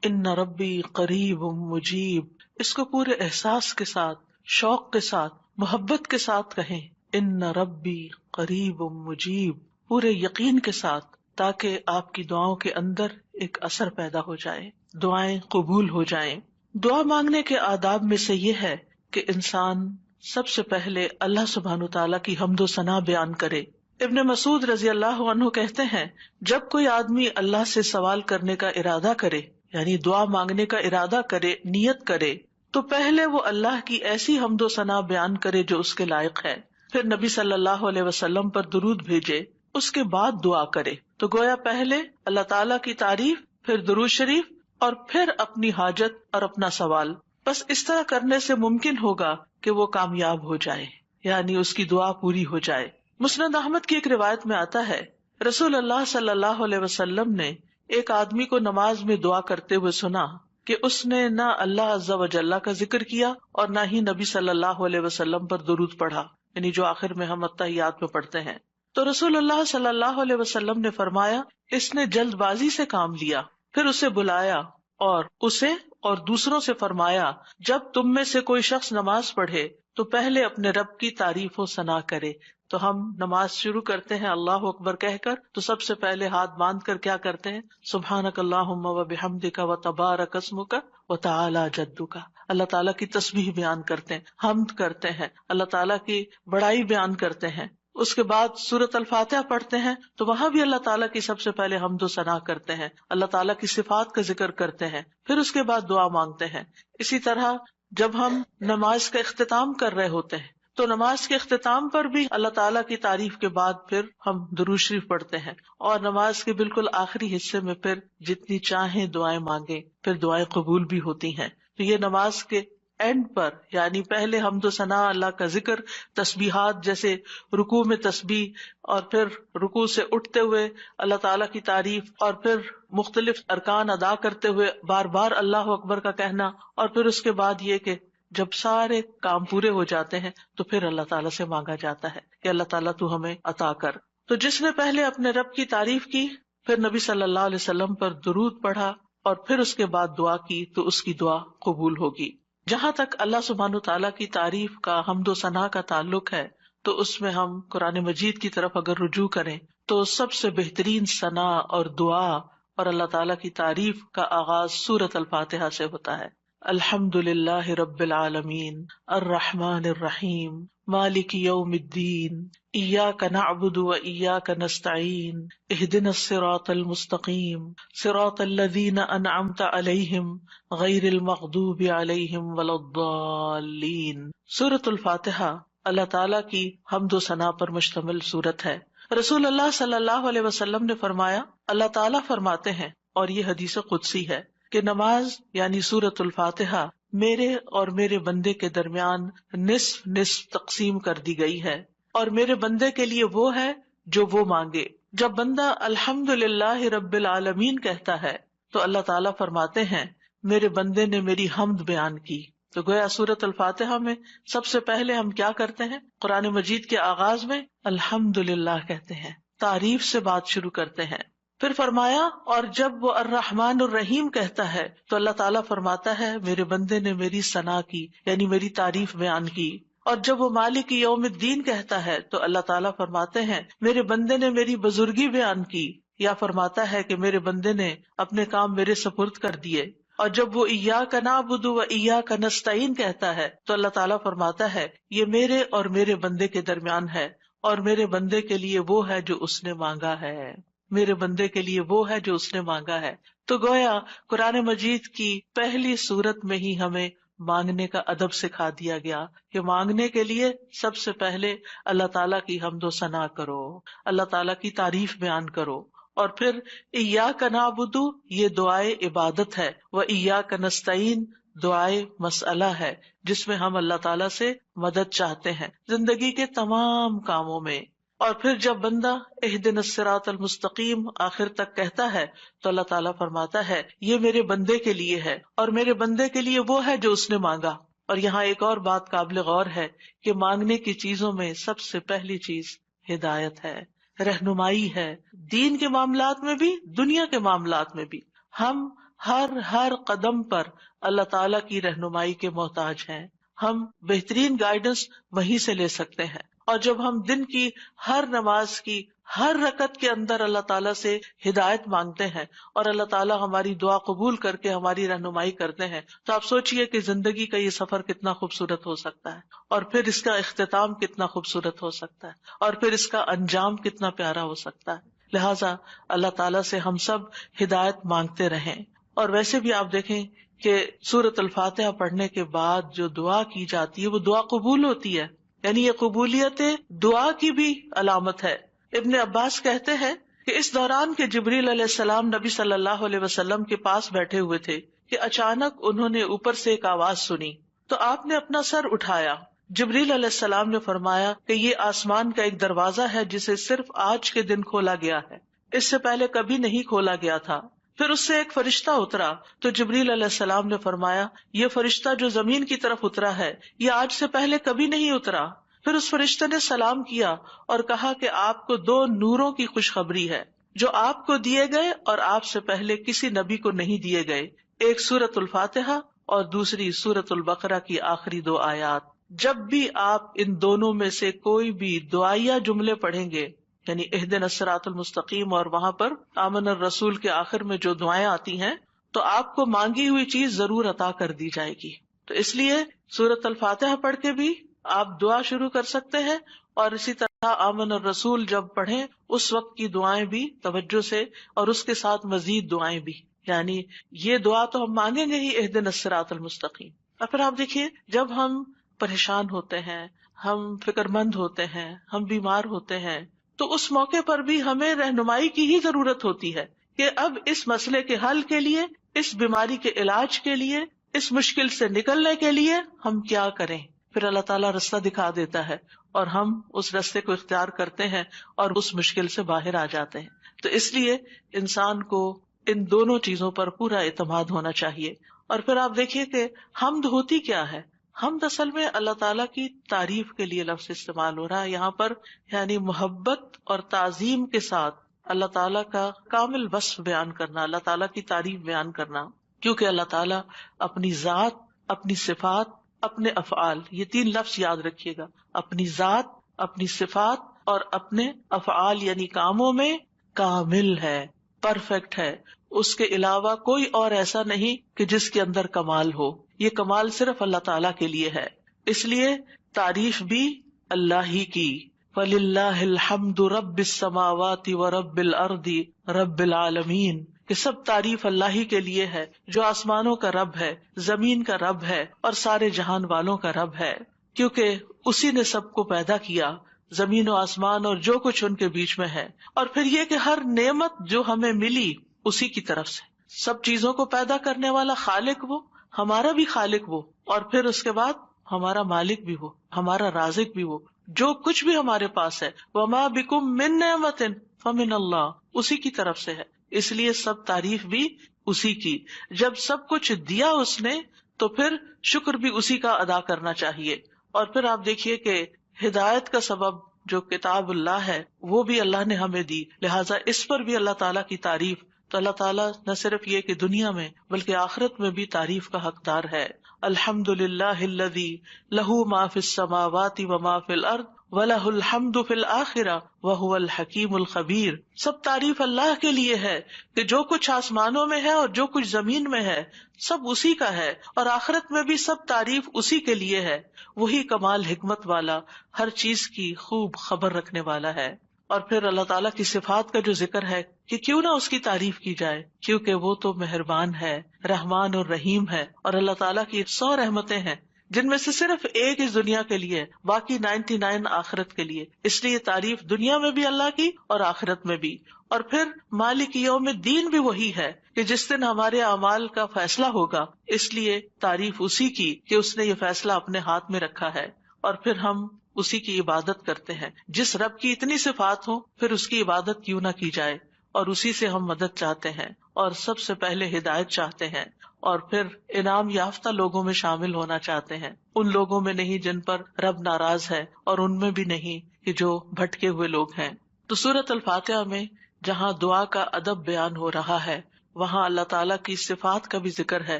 ان ربی قریب مجیب، اس کو پورے احساس کے ساتھ، شوق کے ساتھ، محبت کے ساتھ کہیں، ان ربی قریب مجیب، پورے یقین کے ساتھ، تاکہ آپ کی دعاؤں کے اندر ایک اثر پیدا ہو جائے، دعائیں قبول ہو جائیں۔ دعا مانگنے کے آداب میں سے یہ ہے کہ انسان سب سے پہلے اللہ سبحانہ تعالیٰ کی حمد و ثنا بیان کرے۔ ابن مسعود رضی اللہ عنہ کہتے ہیں، جب کوئی آدمی اللہ سے سوال کرنے کا ارادہ کرے، یعنی دعا مانگنے کا ارادہ کرے، نیت کرے، تو پہلے وہ اللہ کی ایسی حمد و ثنا بیان کرے جو اس کے لائق ہے، پھر نبی صلی اللہ علیہ وسلم پر درود بھیجے، اس کے بعد دعا کرے۔ تو گویا پہلے اللہ تعالیٰ کی تعریف، پھر درود شریف، اور پھر اپنی حاجت اور اپنا سوال۔ بس اس طرح کرنے سے ممکن ہوگا کہ وہ کامیاب ہو جائے، یعنی اس کی دعا پوری ہو جائے۔ مسند احمد کی ایک روایت میں آتا ہے، رسول اللہ صلی اللہ علیہ وسلم نے ایک آدمی کو نماز میں دعا کرتے ہوئے سنا کہ اس نے نہ اللہ عز و جل کا ذکر کیا اور نہ ہی نبی صلی اللہ علیہ وسلم پر درود پڑھا، یعنی جو آخر میں ہم اتحیات میں پڑھتے ہیں۔ تو رسول اللہ صلی اللہ علیہ وسلم نے فرمایا، اس نے جلد بازی سے کام لیا۔ پھر اسے بلایا اور اسے اور دوسروں سے فرمایا، جب تم میں سے کوئی شخص نماز پڑھے تو پہلے اپنے رب کی تعریف و ثنا کرے۔ تو ہم نماز شروع کرتے ہیں اللہ اکبر کہہ کر، تو سب سے پہلے ہاتھ باندھ کر کیا کرتے ہیں؟ سبحانک اللہم و بحمدک و تبارک اسمک و تعالی جدک، اللہ تعالیٰ کی تسبیح بیان کرتے ہیں، حمد کرتے ہیں، اللہ تعالیٰ کی بڑائی بیان کرتے ہیں۔ اس کے بعد سورۃ الفاتحہ پڑھتے ہیں تو وہاں بھی اللہ تعالیٰ کی سب سے پہلے حمد و ثنا کرتے ہیں، اللہ تعالیٰ کی صفات کا ذکر کرتے ہیں، پھر اس کے بعد دعا مانگتے ہیں۔ اسی طرح جب ہم نماز کا اختتام کر رہے ہوتے ہیں تو نماز کے اختتام پر بھی اللہ تعالیٰ کی تعریف کے بعد پھر ہم درود شریف پڑھتے ہیں، اور نماز کے بالکل آخری حصے میں پھر جتنی چاہیں دعائیں مانگیں، پھر دعائیں قبول بھی ہوتی ہیں۔ تو یہ نماز کے اینڈ پر، یعنی پہلے حمد و ثنا، اللہ کا ذکر، تسبیحات جیسے رکوع میں تسبیح، اور پھر رکوع سے اٹھتے ہوئے اللہ تعالیٰ کی تعریف، اور پھر مختلف ارکان ادا کرتے ہوئے بار بار اللہ اکبر کا کہنا، اور پھر اس کے بعد یہ کہ جب سارے کام پورے ہو جاتے ہیں تو پھر اللہ تعالیٰ سے مانگا جاتا ہے کہ اللہ تعالیٰ تو ہمیں عطا کر۔ تو جس نے پہلے اپنے رب کی تعریف کی، پھر نبی صلی اللہ علیہ وسلم پر درود پڑھا اور پھر اس کے بعد دعا کی، تو اس کی دعا قبول ہوگی۔ جہاں تک اللہ سبحانہ تعالیٰ کی تعریف کا، حمد و ثنا کا تعلق ہے، تو اس میں ہم قرآن مجید کی طرف اگر رجوع کریں تو سب سے بہترین ثنا اور دعا اور اللہ تعالیٰ کی تعریف کا آغاز سورۃ الفاتحہ سے ہوتا ہے۔ الحمد للہ رب العالمین الرحمن الرحیم مالک یوم الدین ایاک نعبد و ایاک نستعین اہدنا الصراط المستقیم صراط الذین انعمت علیہم غیر المغضوب علیہم ولا الضالین۔ سورۃ الفاتحہ اللہ تعالیٰ کی حمد و ثنا پر مشتمل سورت ہے۔ رسول اللہ صلی اللہ علیہ وسلم نے فرمایا، اللہ تعالیٰ فرماتے ہیں، اور یہ حدیث قدسی ہے، کہ نماز یعنی سورۃ الفاتحہ میرے اور میرے بندے کے درمیان نصف نصف تقسیم کر دی گئی ہے، اور میرے بندے کے لیے وہ ہے جو وہ مانگے۔ جب بندہ الحمد للہ رب العالمین کہتا ہے تو اللہ تعالیٰ فرماتے ہیں، میرے بندے نے میری حمد بیان کی۔ تو گویا سورۃ الفاتحہ میں سب سے پہلے ہم کیا کرتے ہیں؟ قرآن مجید کے آغاز میں الحمد للہ کہتے ہیں، تعریف سے بات شروع کرتے ہیں۔ پھر فرمایا، اور جب وہ الرحمن الرحیم کہتا ہے تو اللہ تعالیٰ فرماتا ہے، میرے بندے نے میری ثنا کی، یعنی میری تعریف بیان کی۔ اور جب وہ مالک یوم الدین کہتا ہے تو اللہ تعالیٰ فرماتے ہیں، میرے بندے نے میری بزرگی بیان کی، یا فرماتا ہے کہ میرے بندے نے اپنے کام میرے سپرد کر دیے۔ اور جب وہ ایاک نعبد و ایاک نستعین کہتا ہے تو اللہ تعالیٰ فرماتا ہے، یہ میرے اور میرے بندے کے درمیان ہے، اور میرے بندے کے لیے وہ ہے جو اس نے مانگا ہے، میرے بندے کے لیے وہ ہے جو اس نے مانگا ہے۔ تو گویا قرآن مجید کی پہلی سورت میں ہی ہمیں مانگنے کا ادب سکھا دیا گیا کہ مانگنے کے لیے سب سے پہلے اللہ تعالیٰ کی حمد و ثنا کرو، اللہ تعالیٰ کی تعریف بیان کرو، اور پھر ایاک نعبد، یہ دعائے عبادت ہے، و ایاک نستعین دعائے مسئلہ ہے، جس میں ہم اللہ تعالیٰ سے مدد چاہتے ہیں زندگی کے تمام کاموں میں۔ اور پھر جب بندہ اہدنا الصراط المستقیم آخر تک کہتا ہے تو اللہ تعالیٰ فرماتا ہے، یہ میرے بندے کے لیے ہے، اور میرے بندے کے لیے وہ ہے جو اس نے مانگا۔ اور یہاں ایک اور بات قابل غور ہے کہ مانگنے کی چیزوں میں سب سے پہلی چیز ہدایت ہے، رہنمائی ہے، دین کے معاملات میں بھی، دنیا کے معاملات میں بھی۔ ہم ہر قدم پر اللہ تعالیٰ کی رہنمائی کے محتاج ہیں. ہم بہترین گائیڈنس وہیں سے لے سکتے ہیں. اور جب ہم دن کی ہر نماز کی ہر رکعت کے اندر اللہ تعالیٰ سے ہدایت مانگتے ہیں اور اللہ تعالیٰ ہماری دعا قبول کر کے ہماری رہنمائی کرتے ہیں، تو آپ سوچئے کہ زندگی کا یہ سفر کتنا خوبصورت ہو سکتا ہے، اور پھر اس کا اختتام کتنا خوبصورت ہو سکتا ہے، اور پھر اس کا انجام کتنا پیارا ہو سکتا ہے. لہٰذا اللہ تعالیٰ سے ہم سب ہدایت مانگتے رہیں. اور ویسے بھی آپ دیکھیں کہ سورۃ الفاتحہ پڑھنے کے بعد جو دعا کی جاتی ہے وہ دعا قبول ہوتی ہے، یعنی یہ قبولیت دعا کی بھی علامت ہے. ابن عباس کہتے ہیں کہ اس دوران کے جبریل علیہ السلام نبی صلی اللہ علیہ وسلم کے پاس بیٹھے ہوئے تھے کہ اچانک انہوں نے اوپر سے ایک آواز سنی تو آپ نے اپنا سر اٹھایا. جبریل علیہ السلام نے فرمایا کہ یہ آسمان کا ایک دروازہ ہے جسے صرف آج کے دن کھولا گیا ہے، اس سے پہلے کبھی نہیں کھولا گیا تھا. پھر اس سے ایک فرشتہ اترا تو جبریل علیہ السلام نے فرمایا یہ فرشتہ جو زمین کی طرف اترا ہے یہ آج سے پہلے کبھی نہیں اترا. پھر اس فرشتے نے سلام کیا اور کہا کہ آپ کو 2 نوروں کی خوشخبری ہے جو آپ کو دیے گئے اور آپ سے پہلے کسی نبی کو نہیں دیے گئے، ایک سورۃ الفاتحہ اور دوسری سورۃ البقرہ کی آخری 2 آیات. جب بھی آپ ان دونوں میں سے کوئی بھی دعائیہ جملے پڑھیں گے، یعنی اہدنا الصراط المستقیم اور وہاں پر آمن الرسول کے آخر میں جو دعائیں آتی ہیں، تو آپ کو مانگی ہوئی چیز ضرور عطا کر دی جائے گی. تو اس لیے سورۃ الفاتحہ پڑھ کے بھی آپ دعا شروع کر سکتے ہیں، اور اسی طرح آمن الرسول جب پڑھیں اس وقت کی دعائیں بھی توجہ سے، اور اس کے ساتھ مزید دعائیں بھی. یعنی یہ دعا تو ہم مانگیں گے ہی، اہدنا الصراط المستقیم. اور پھر آپ دیکھیے جب ہم پریشان ہوتے ہیں، ہم فکر مند ہوتے ہیں، ہم بیمار ہوتے ہیں، تو اس موقع پر بھی ہمیں رہنمائی کی ہی ضرورت ہوتی ہے کہ اب اس مسئلے کے حل کے لیے، اس بیماری کے علاج کے لیے، اس مشکل سے نکلنے کے لیے ہم کیا کریں. پھر اللہ تعالیٰ رستہ دکھا دیتا ہے اور ہم اس رستے کو اختیار کرتے ہیں اور اس مشکل سے باہر آ جاتے ہیں. تو اس لیے انسان کو ان دونوں چیزوں پر پورا اعتماد ہونا چاہیے. اور پھر آپ دیکھیے کہ حمد ہوتی کیا ہے. حمد اصل میں اللہ تعالیٰ کی تعریف کے لیے لفظ استعمال ہو رہا ہے یہاں پر، یعنی محبت اور تعظیم کے ساتھ اللہ تعالیٰ کا کامل وصف بیان کرنا، اللہ تعالیٰ کی تعریف بیان کرنا. کیونکہ اللہ تعالیٰ اپنی ذات، اپنی صفات، اپنے افعال، یہ 3 لفظ یاد رکھیے گا، اپنی ذات، اپنی صفات اور اپنے افعال یعنی کاموں میں کامل ہے، پرفیکٹ ہے. اس کے علاوہ کوئی اور ایسا نہیں کہ جس کے اندر کمال ہو. یہ کمال صرف اللہ تعالیٰ کے لیے ہے. اس لیے تعریف بھی اللہ ہی کی. فَلِلَّهِ الْحَمْدُ رَبِّ السَّمَاوَاتِ وَرَبِّ الْأَرْضِ رَبِّ الْعَالَمِينَ، کہ سب تعریف اللہ ہی کے لیے ہے جو آسمانوں کا رب ہے، زمین کا رب ہے اور سارے جہان والوں کا رب ہے. کیونکہ اسی نے سب کو پیدا کیا، زمین و آسمان اور جو کچھ ان کے بیچ میں ہے. اور پھر یہ کہ ہر نعمت جو ہمیں ملی اسی کی طرف سے. سب چیزوں کو پیدا کرنے والا خالق وہ، ہمارا بھی خالق وہ، اور پھر اس کے بعد ہمارا مالک بھی وہ، ہمارا رازق بھی وہ. جو کچھ بھی ہمارے پاس ہے، وما بکم من نعمت فمن اللہ، اسی کی طرف سے ہے. اس لیے سب تعریف بھی اسی کی. جب سب کچھ دیا اس نے تو پھر شکر بھی اسی کا ادا کرنا چاہیے. اور پھر آپ دیکھیے کہ ہدایت کا سبب جو کتاب اللہ ہے وہ بھی اللہ نے ہمیں دی، لہٰذا اس پر بھی اللہ تعالیٰ کی تعریف. تو اللہ تعالیٰ نہ صرف یہ کہ دنیا میں بلکہ آخرت میں بھی تعریف کا حقدار ہے. الحمد للہ الذی لہ ما فی السماوات وما فی الارض وَلَهُ الْحَمْدُ فِي الْآخِرَةِ وَهُوَ الْحَكِيمُ الْخَبِيرُ. سب تعریف اللہ کے لیے ہے کہ جو کچھ آسمانوں میں ہے اور جو کچھ زمین میں ہے سب اسی کا ہے، اور آخرت میں بھی سب تعریف اسی کے لیے ہے. وہی کمال حکمت والا، ہر چیز کی خوب خبر رکھنے والا ہے. اور پھر اللہ تعالیٰ کی صفات کا جو ذکر ہے کہ کیوں نہ اس کی تعریف کی جائے، کیونکہ وہ تو مہربان ہے، رحمان اور رحیم ہے. اور اللہ تعالیٰ کی 100 رحمتیں ہیں جن میں سے صرف ایک اس دنیا کے لیے، باقی 99 آخرت کے لیے. اس لیے تعریف دنیا میں بھی اللہ کی اور آخرت میں بھی. اور پھر مالک یوم الدین بھی وہی ہے کہ جس دن ہمارے اعمال کا فیصلہ ہوگا، اس لیے تعریف اسی کی کہ اس نے یہ فیصلہ اپنے ہاتھ میں رکھا ہے. اور پھر ہم اسی کی عبادت کرتے ہیں. جس رب کی اتنی صفات ہوں پھر اس کی عبادت کیوں نہ کی جائے، اور اسی سے ہم مدد چاہتے ہیں، اور سب سے پہلے ہدایت چاہتے ہیں، اور پھر انعام یافتہ لوگوں میں شامل ہونا چاہتے ہیں. ان لوگوں میں نہیں جن پر رب ناراض ہے، اور ان میں بھی نہیں کہ جو بھٹکے ہوئے لوگ ہیں. تو سورۃ الفاتحہ میں جہاں دعا کا ادب بیان ہو رہا ہے وہاں اللہ تعالیٰ کی صفات کا بھی ذکر ہے،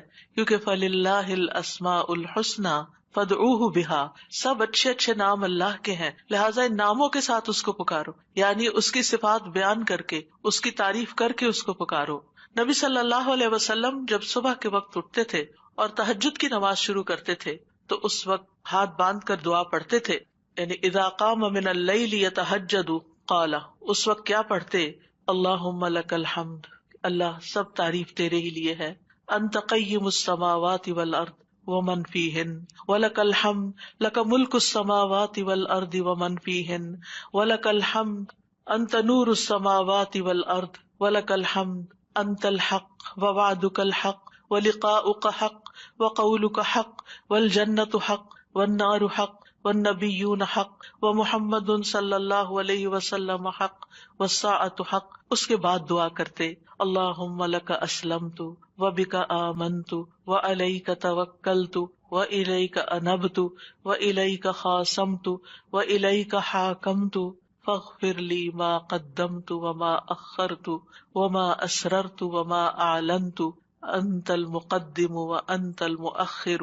کیونکہ فَلِلَّهِ الْأَسْمَاءُ الْحُسْنَى فَادْعُوهُ بِهَا، سب اچھے اچھے نام اللہ کے ہیں، لہٰذا ان ناموں کے ساتھ اس کو پکارو، یعنی اس کی صفات بیان کر کے، اس کی تعریف کر کے اس کو پکارو۔ نبی صلی اللہ علیہ وسلم جب صبح کے وقت اٹھتے تھے اور تہجد کی نماز شروع کرتے تھے تو اس وقت ہاتھ باندھ کر دعا پڑھتے تھے، یعنی اذا قام من اللیل یتہجد قال، اس وقت کیا پڑھتے؟ اللہم لک الحمد، اللہ سب تعریف تیرے ہی لیے ہے، انت قیم السماوات والارض ومن فیہن ولک الحمد لک ملک السماوات والارض ومن فیہن ولک الحمد انت نور السماوات والارض ولک الحمد انت الحق ووعدک الحق ولقاؤک حق وقولک حق والجنۃ حق والنار حق والنبیون حق ومحمد صلی اللہ علیہ وسلم حق والساعۃ حق۔ اس کے بعد دعا کرتے اللہم لک اسلمت وبک آمنت وعلیک توکلت وإلیک انبت وإلیک خاصمت وإلیک حاکمت فاغفر لی ما قدمت وما اخرت وما اسررت وما اعلنت انت المقدم وانت المؤخر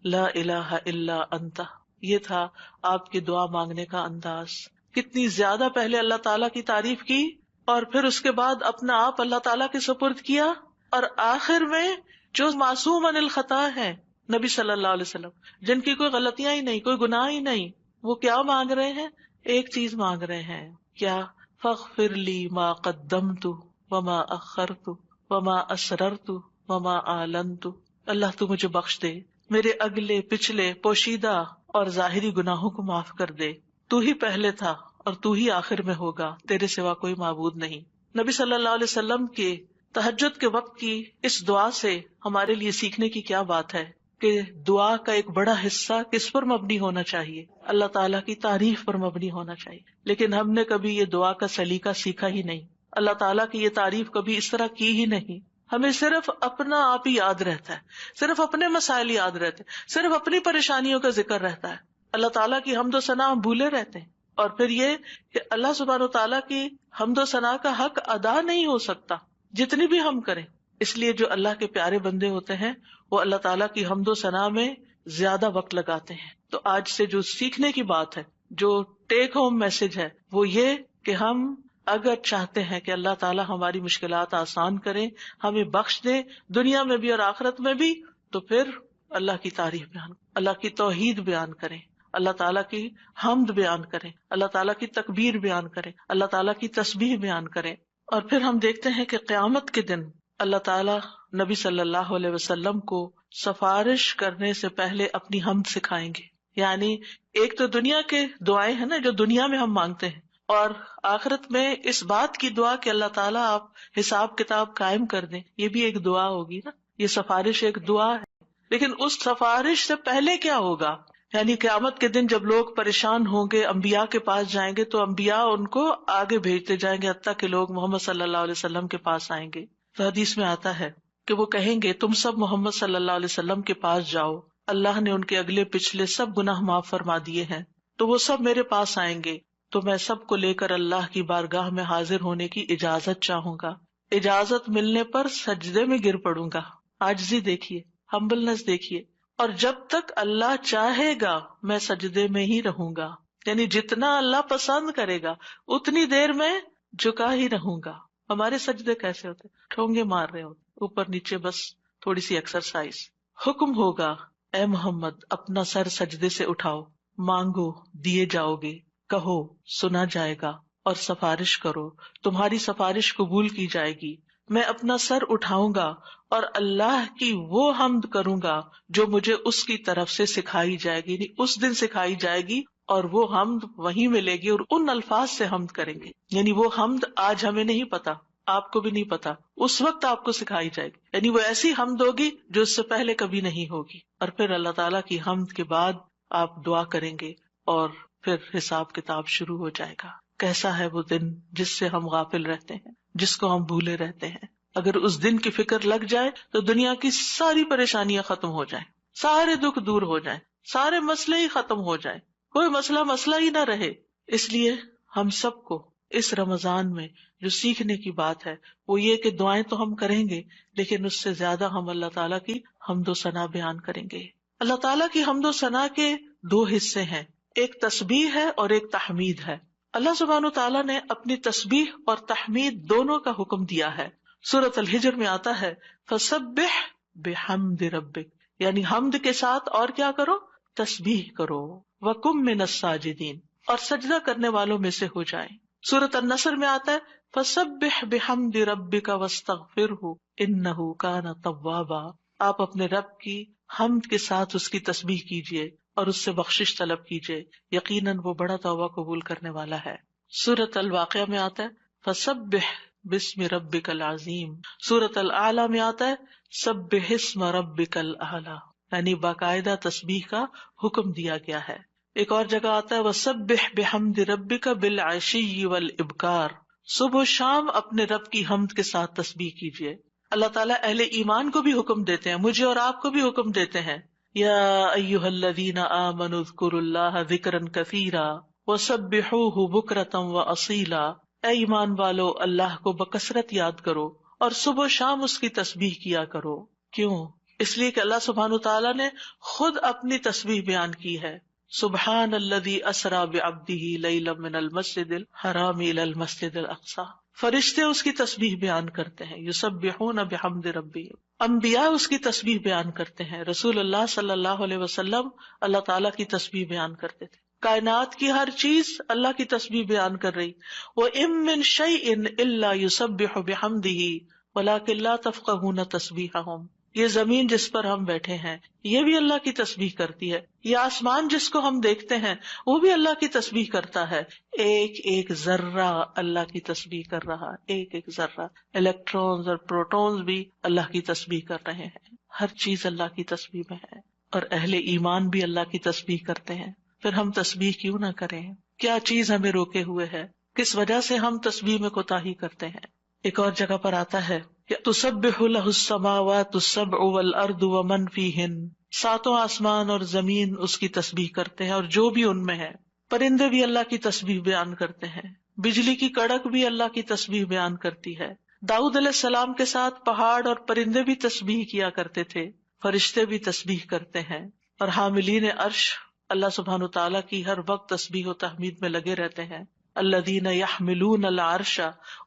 لا الہ الا انت۔ یہ تھا آپ کی دعا مانگنے کا انداز۔ کتنی زیادہ پہلے اللہ تعالیٰ کی تعریف کی اور پھر اس کے بعد اپنا آپ اللہ تعالیٰ کے سپرد کیا، اور آخر میں جو معصوم عن الخطا ہے نبی صلی اللہ علیہ وسلم، جن کی کوئی غلطیاں ہی نہیں، کوئی گناہ ہی نہیں، وہ کیا مانگ رہے ہیں؟ ایک چیز مانگ رہے ہیں، کیا؟ فاغفر لی ما قدمت وما اخرت وما اسررت وما اعلنت، اللہ تو مجھے بخش دے، میرے اگلے پچھلے پوشیدہ اور ظاہری گناہوں کو معاف کر دے، تو ہی پہلے تھا اور تو ہی آخر میں ہوگا، تیرے سوا کوئی معبود نہیں۔ نبی صلی اللہ علیہ وسلم کے تہجد کے وقت کی اس دعا سے ہمارے لیے سیکھنے کی کیا بات ہے کہ دعا کا ایک بڑا حصہ کس پر مبنی ہونا چاہیے؟ اللہ تعالیٰ کی تعریف پر مبنی ہونا چاہیے۔ لیکن ہم نے کبھی یہ دعا کا سلیقہ سیکھا ہی نہیں، اللہ تعالیٰ کی یہ تعریف کبھی اس طرح کی ہی نہیں۔ ہمیں صرف اپنا آپ ہی یاد رہتا ہے، صرف اپنے مسائل یاد رہتے ہیں، صرف اپنی پریشانیوں کا ذکر رہتا ہے، اللہ تعالیٰ کی حمد و ثنا ہم بھولے رہتے ہیں۔ اور پھر یہ کہ اللہ سبحانہ و تعالیٰ کی حمد و ثنا کا حق ادا نہیں ہو سکتا جتنی بھی ہم کریں، اس لیے جو اللہ کے پیارے بندے ہوتے ہیں وہ اللہ تعالیٰ کی حمد و ثنا میں زیادہ وقت لگاتے ہیں۔ تو آج سے جو سیکھنے کی بات ہے، جو ٹیک ہوم میسج ہے، وہ یہ کہ ہم اگر چاہتے ہیں کہ اللہ تعالیٰ ہماری مشکلات آسان کریں، ہمیں بخش دے دنیا میں بھی اور آخرت میں بھی، تو پھر اللہ کی تعریف بیان، اللہ کی توحید بیان کریں، اللہ تعالیٰ کی حمد بیان کریں، اللہ تعالیٰ کی تکبیر بیان کریں، اللہ تعالیٰ کی تسبیح بیان کریں۔ اور پھر ہم دیکھتے ہیں کہ قیامت کے دن اللہ تعالیٰ نبی صلی اللہ علیہ وسلم کو سفارش کرنے سے پہلے اپنی حمد سکھائیں گے۔ یعنی ایک تو دنیا کے دعائیں ہیں نا جو دنیا میں ہم مانگتے ہیں، اور آخرت میں اس بات کی دعا کہ اللہ تعالیٰ آپ حساب کتاب قائم کر دیں، یہ بھی ایک دعا ہوگی نا، یہ سفارش ایک دعا ہے۔ لیکن اس سفارش سے پہلے کیا ہوگا؟ یعنی قیامت کے دن جب لوگ پریشان ہوں گے، انبیاء کے پاس جائیں گے تو انبیاء ان کو آگے بھیجتے جائیں گے، حتیٰ کہ لوگ محمد صلی اللہ علیہ وسلم کے پاس آئیں گے۔ تو حدیث میں آتا ہے کہ وہ کہیں گے تم سب محمد صلی اللہ علیہ وسلم کے پاس جاؤ، اللہ نے ان کے اگلے پچھلے سب گناہ معاف فرما دیے ہیں، تو وہ سب میرے پاس آئیں گے، تو میں سب کو لے کر اللہ کی بارگاہ میں حاضر ہونے کی اجازت چاہوں گا۔ اجازت ملنے پر سجدے میں گر پڑوں گا۔ عاجزی دیکھیے، ہمبلنس دیکھیے، اور جب تک اللہ چاہے گا میں سجدے میں ہی رہوں گا، یعنی جتنا اللہ پسند کرے گا اتنی دیر میں جھکا ہی رہوں گا۔ ہمارے سجدے کیسے ہوتے؟ ٹھونگے مار رہے ہوتے، اوپر نیچے، بس تھوڑی سی ایکسرسائز۔ حکم ہوگا اے محمد اپنا سر سجدے سے اٹھاؤ، مانگو دیے جاؤ گے، کہو سنا جائے گا، اور سفارش کرو تمہاری سفارش قبول کی جائے گی۔ میں اپنا سر اٹھاؤں گا اور اللہ کی وہ حمد کروں گا جو مجھے اس کی طرف سے سکھائی جائے گی، یعنی اس دن سکھائی جائے گی، اور وہ حمد وہیں ملے گی اور ان الفاظ سے حمد کریں گے۔ یعنی وہ حمد آج ہمیں نہیں پتا، آپ کو بھی نہیں پتا، اس وقت آپ کو سکھائی جائے گی، یعنی وہ ایسی حمد ہوگی جو اس سے پہلے کبھی نہیں ہوگی۔ اور پھر اللہ تعالیٰ کی حمد کے بعد آپ دعا کریں گے اور پھر حساب کتاب شروع ہو جائے گا۔ کیسا ہے وہ دن جس سے ہم غافل رہتے ہیں، جس کو ہم بھولے رہتے ہیں۔ اگر اس دن کی فکر لگ جائے تو دنیا کی ساری پریشانیاں ختم ہو جائیں، سارے دکھ دور ہو جائیں، سارے مسئلے ہی ختم ہو جائیں، کوئی مسئلہ ہی نہ رہے۔ اس لیے ہم سب کو اس رمضان میں جو سیکھنے کی بات ہے وہ یہ کہ دعائیں تو ہم کریں گے، لیکن اس سے زیادہ ہم اللہ تعالیٰ کی حمد و ثنا بیان کریں گے۔ اللہ تعالیٰ کی حمد و ثنا کے دو حصے ہیں، ایک تسبیح ہے اور ایک تحمید ہے۔ اللہ سبحانہ و تعالیٰ نے اپنی تسبیح اور تحمید دونوں کا حکم دیا ہے۔ سورۃ الحجر میں آتا ہے فسبح بحمد ربک، یعنی حمد کے ساتھ اور کیا کرو؟ تسبیح کرو۔ وکم من الساجدین، اور سجدہ کرنے والوں میں سے ہو جائیں۔ سورۃ النصر میں آتا ہے فسبح بحمد ربک واستغفرہ انہ کان توابا، آپ اپنے رب کی حمد کے ساتھ اس کی تسبیح کیجیے اور اس سے بخشش طلب کیجیے، یقیناً وہ بڑا توبہ قبول کرنے والا ہے۔ سورۃ الواقعہ میں آتا ہے فسبح بسم ربک العظیم۔ سورۃ الاعلی میں آتا ہے سبح اسم ربک الاعلی، یعنی باقاعدہ تسبیح کا حکم دیا گیا ہے۔ ایک اور جگہ آتا ہے وسبح بحمد ربک بالعشی والابکار، صبح و شام اپنے رب کی حمد کے ساتھ تسبیح کیجیے۔ اللہ تعالیٰ اہل ایمان کو بھی حکم دیتے ہیں، مجھے اور آپ کو بھی حکم دیتے ہیں، یا ایھا الذین آمنوا اذکروا اللہ ذکرا کثیرا وسبحوہ بکرۃ واصیلا، اے ایمان والو اللہ کو بکثرت یاد کرو اور صبح و شام اس کی تسبیح کیا کرو۔ کیوں؟ اس لیے کہ اللہ سبحانہ تعالیٰ نے خود اپنی تسبیح بیان کی ہے، سبحان الذی اسری بعبدہ لیلا من المسجد الحرام الی المسجد الاقصی۔ فرشتے اس کی تسبیح بیان کرتے ہیں، یسبحون بحمد ربہم، انبیاء اس کی تسبیح بیان کرتے ہیں، رسول اللہ صلی اللہ علیہ وسلم اللہ تعالیٰ کی تسبیح بیان کرتے تھے، کائنات کی ہر چیز اللہ کی تسبیح بیان کر رہی۔ وَإِن مِّن شَيْءٍ إِلَّا يُسَبِّحُ بِحَمْدِهِ وَلَٰكِن لَّا تَفْقَهُونَ تَسْبِيحَهُمْ، یہ زمین جس پر ہم بیٹھے ہیں یہ بھی اللہ کی تسبیح کرتی ہے، یہ آسمان جس کو ہم دیکھتے ہیں وہ بھی اللہ کی تسبیح کرتا ہے، ایک ایک ذرہ اللہ کی تسبیح کر رہا، ایک ایک ذرہ، الیکٹرونز اور پروٹونز بھی اللہ کی تسبیح کر رہے ہیں، ہر چیز اللہ کی تسبیح میں ہے، اور اہل ایمان بھی اللہ کی تسبیح کرتے ہیں۔ پھر ہم تسبیح کیوں نہ کریں؟ کیا چیز ہمیں روکے ہوئے ہے؟ کس وجہ سے ہم تسبیح میں کوتاہی کرتے ہیں؟ ایک اور جگہ پر آتا ہے تسبح لہ السماوات السبع والارض ومن فیہن، ساتوں آسمان اور زمین اس کی تسبیح کرتے ہیں اور جو بھی ان میں ہے، پرندے بھی اللہ کی تسبیح بیان کرتے ہیں، بجلی کی کڑک بھی اللہ کی تسبیح بیان کرتی ہے، داؤد علیہ السلام کے ساتھ پہاڑ اور پرندے بھی تسبیح کیا کرتے تھے، فرشتے بھی تسبیح کرتے ہیں، اور حاملین عرش اللہ سبحانہ تعالیٰ کی ہر وقت تسبیح و تحمید میں لگے رہتے ہیں۔ الذین یحملون العرش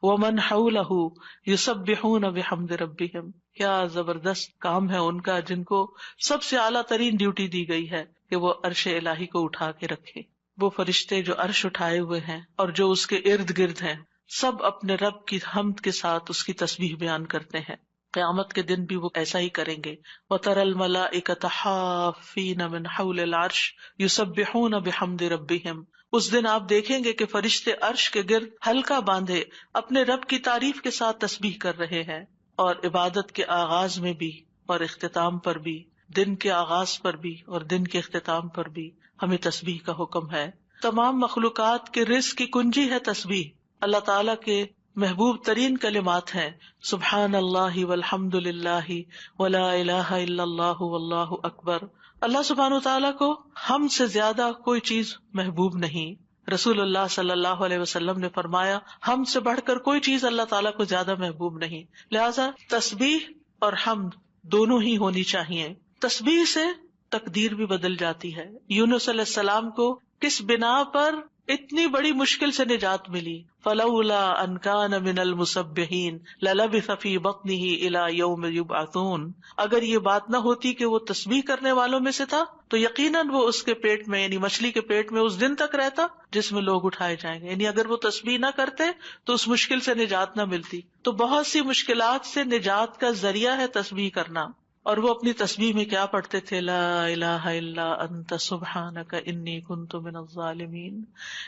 ومن حولہ یسبحون بحمد ربہم، کیا زبردست کام ہے ان کا، جن کو سب سے اعلیٰ ترین ڈیوٹی دی گئی ہے کہ وہ عرش الہی کو اٹھا کے رکھے۔ وہ فرشتے جو عرش اٹھائے ہوئے ہیں اور جو اس کے ارد گرد ہیں، سب اپنے رب کی حمد کے ساتھ اس کی تسبیح بیان کرتے ہیں۔ قیامت کے دن بھی وہ ایسا ہی کریں گے۔ وَتَرَى الْمَلَائِكَةَ حَافِّينَ مِنْ حَوْلِ الْعَرْشِ يُسَبِّحُونَ بِحَمْدِ رَبِّهِمْ، اس دن آپ دیکھیں گے کہ فرشتے عرش کے گرد حلقہ باندھے اپنے رب کی تعریف کے ساتھ تسبیح کر رہے ہیں۔ اور عبادت کے آغاز میں بھی اور اختتام پر بھی، دن کے آغاز پر بھی اور دن کے اختتام پر بھی ہمیں تسبیح کا حکم ہے۔ تمام مخلوقات کے رزق کی کنجی ہے تسبیح، اللہ تعالیٰ کے محبوب ترین کلمات ہیں، سبحان اللہ والحمد للہ ولا الہ الا اللہ واللہ اکبر۔ اللہ سبحانہ تعالیٰ کو ہم سے زیادہ کوئی چیز محبوب نہیں۔ رسول اللہ صلی اللہ علیہ وسلم نے فرمایا ہم سے بڑھ کر کوئی چیز اللہ تعالیٰ کو زیادہ محبوب نہیں، لہذا تسبیح اور حمد دونوں ہی ہونی چاہیے۔ تسبیح سے تقدیر بھی بدل جاتی ہے۔ یونس علیہ السلام کو کس بنا پر اتنی بڑی مشکل سے نجات ملی؟ فلولا ان کان من المسبحین للبث فی بطنہ الی یوم یبعثون، اگر یہ بات نہ ہوتی کہ وہ تسبیح کرنے والوں میں سے تھا تو یقیناً وہ اس کے پیٹ میں، یعنی مچھلی کے پیٹ میں اس دن تک رہتا جس میں لوگ اٹھائے جائیں گے، یعنی اگر وہ تسبیح نہ کرتے تو اس مشکل سے نجات نہ ملتی۔ تو بہت سی مشکلات سے نجات کا ذریعہ ہے تسبیح کرنا۔ اور وہ اپنی تسبیح میں کیا پڑھتے تھے؟ لا الہ الا انت سبحانک انی کنت من الظالمین۔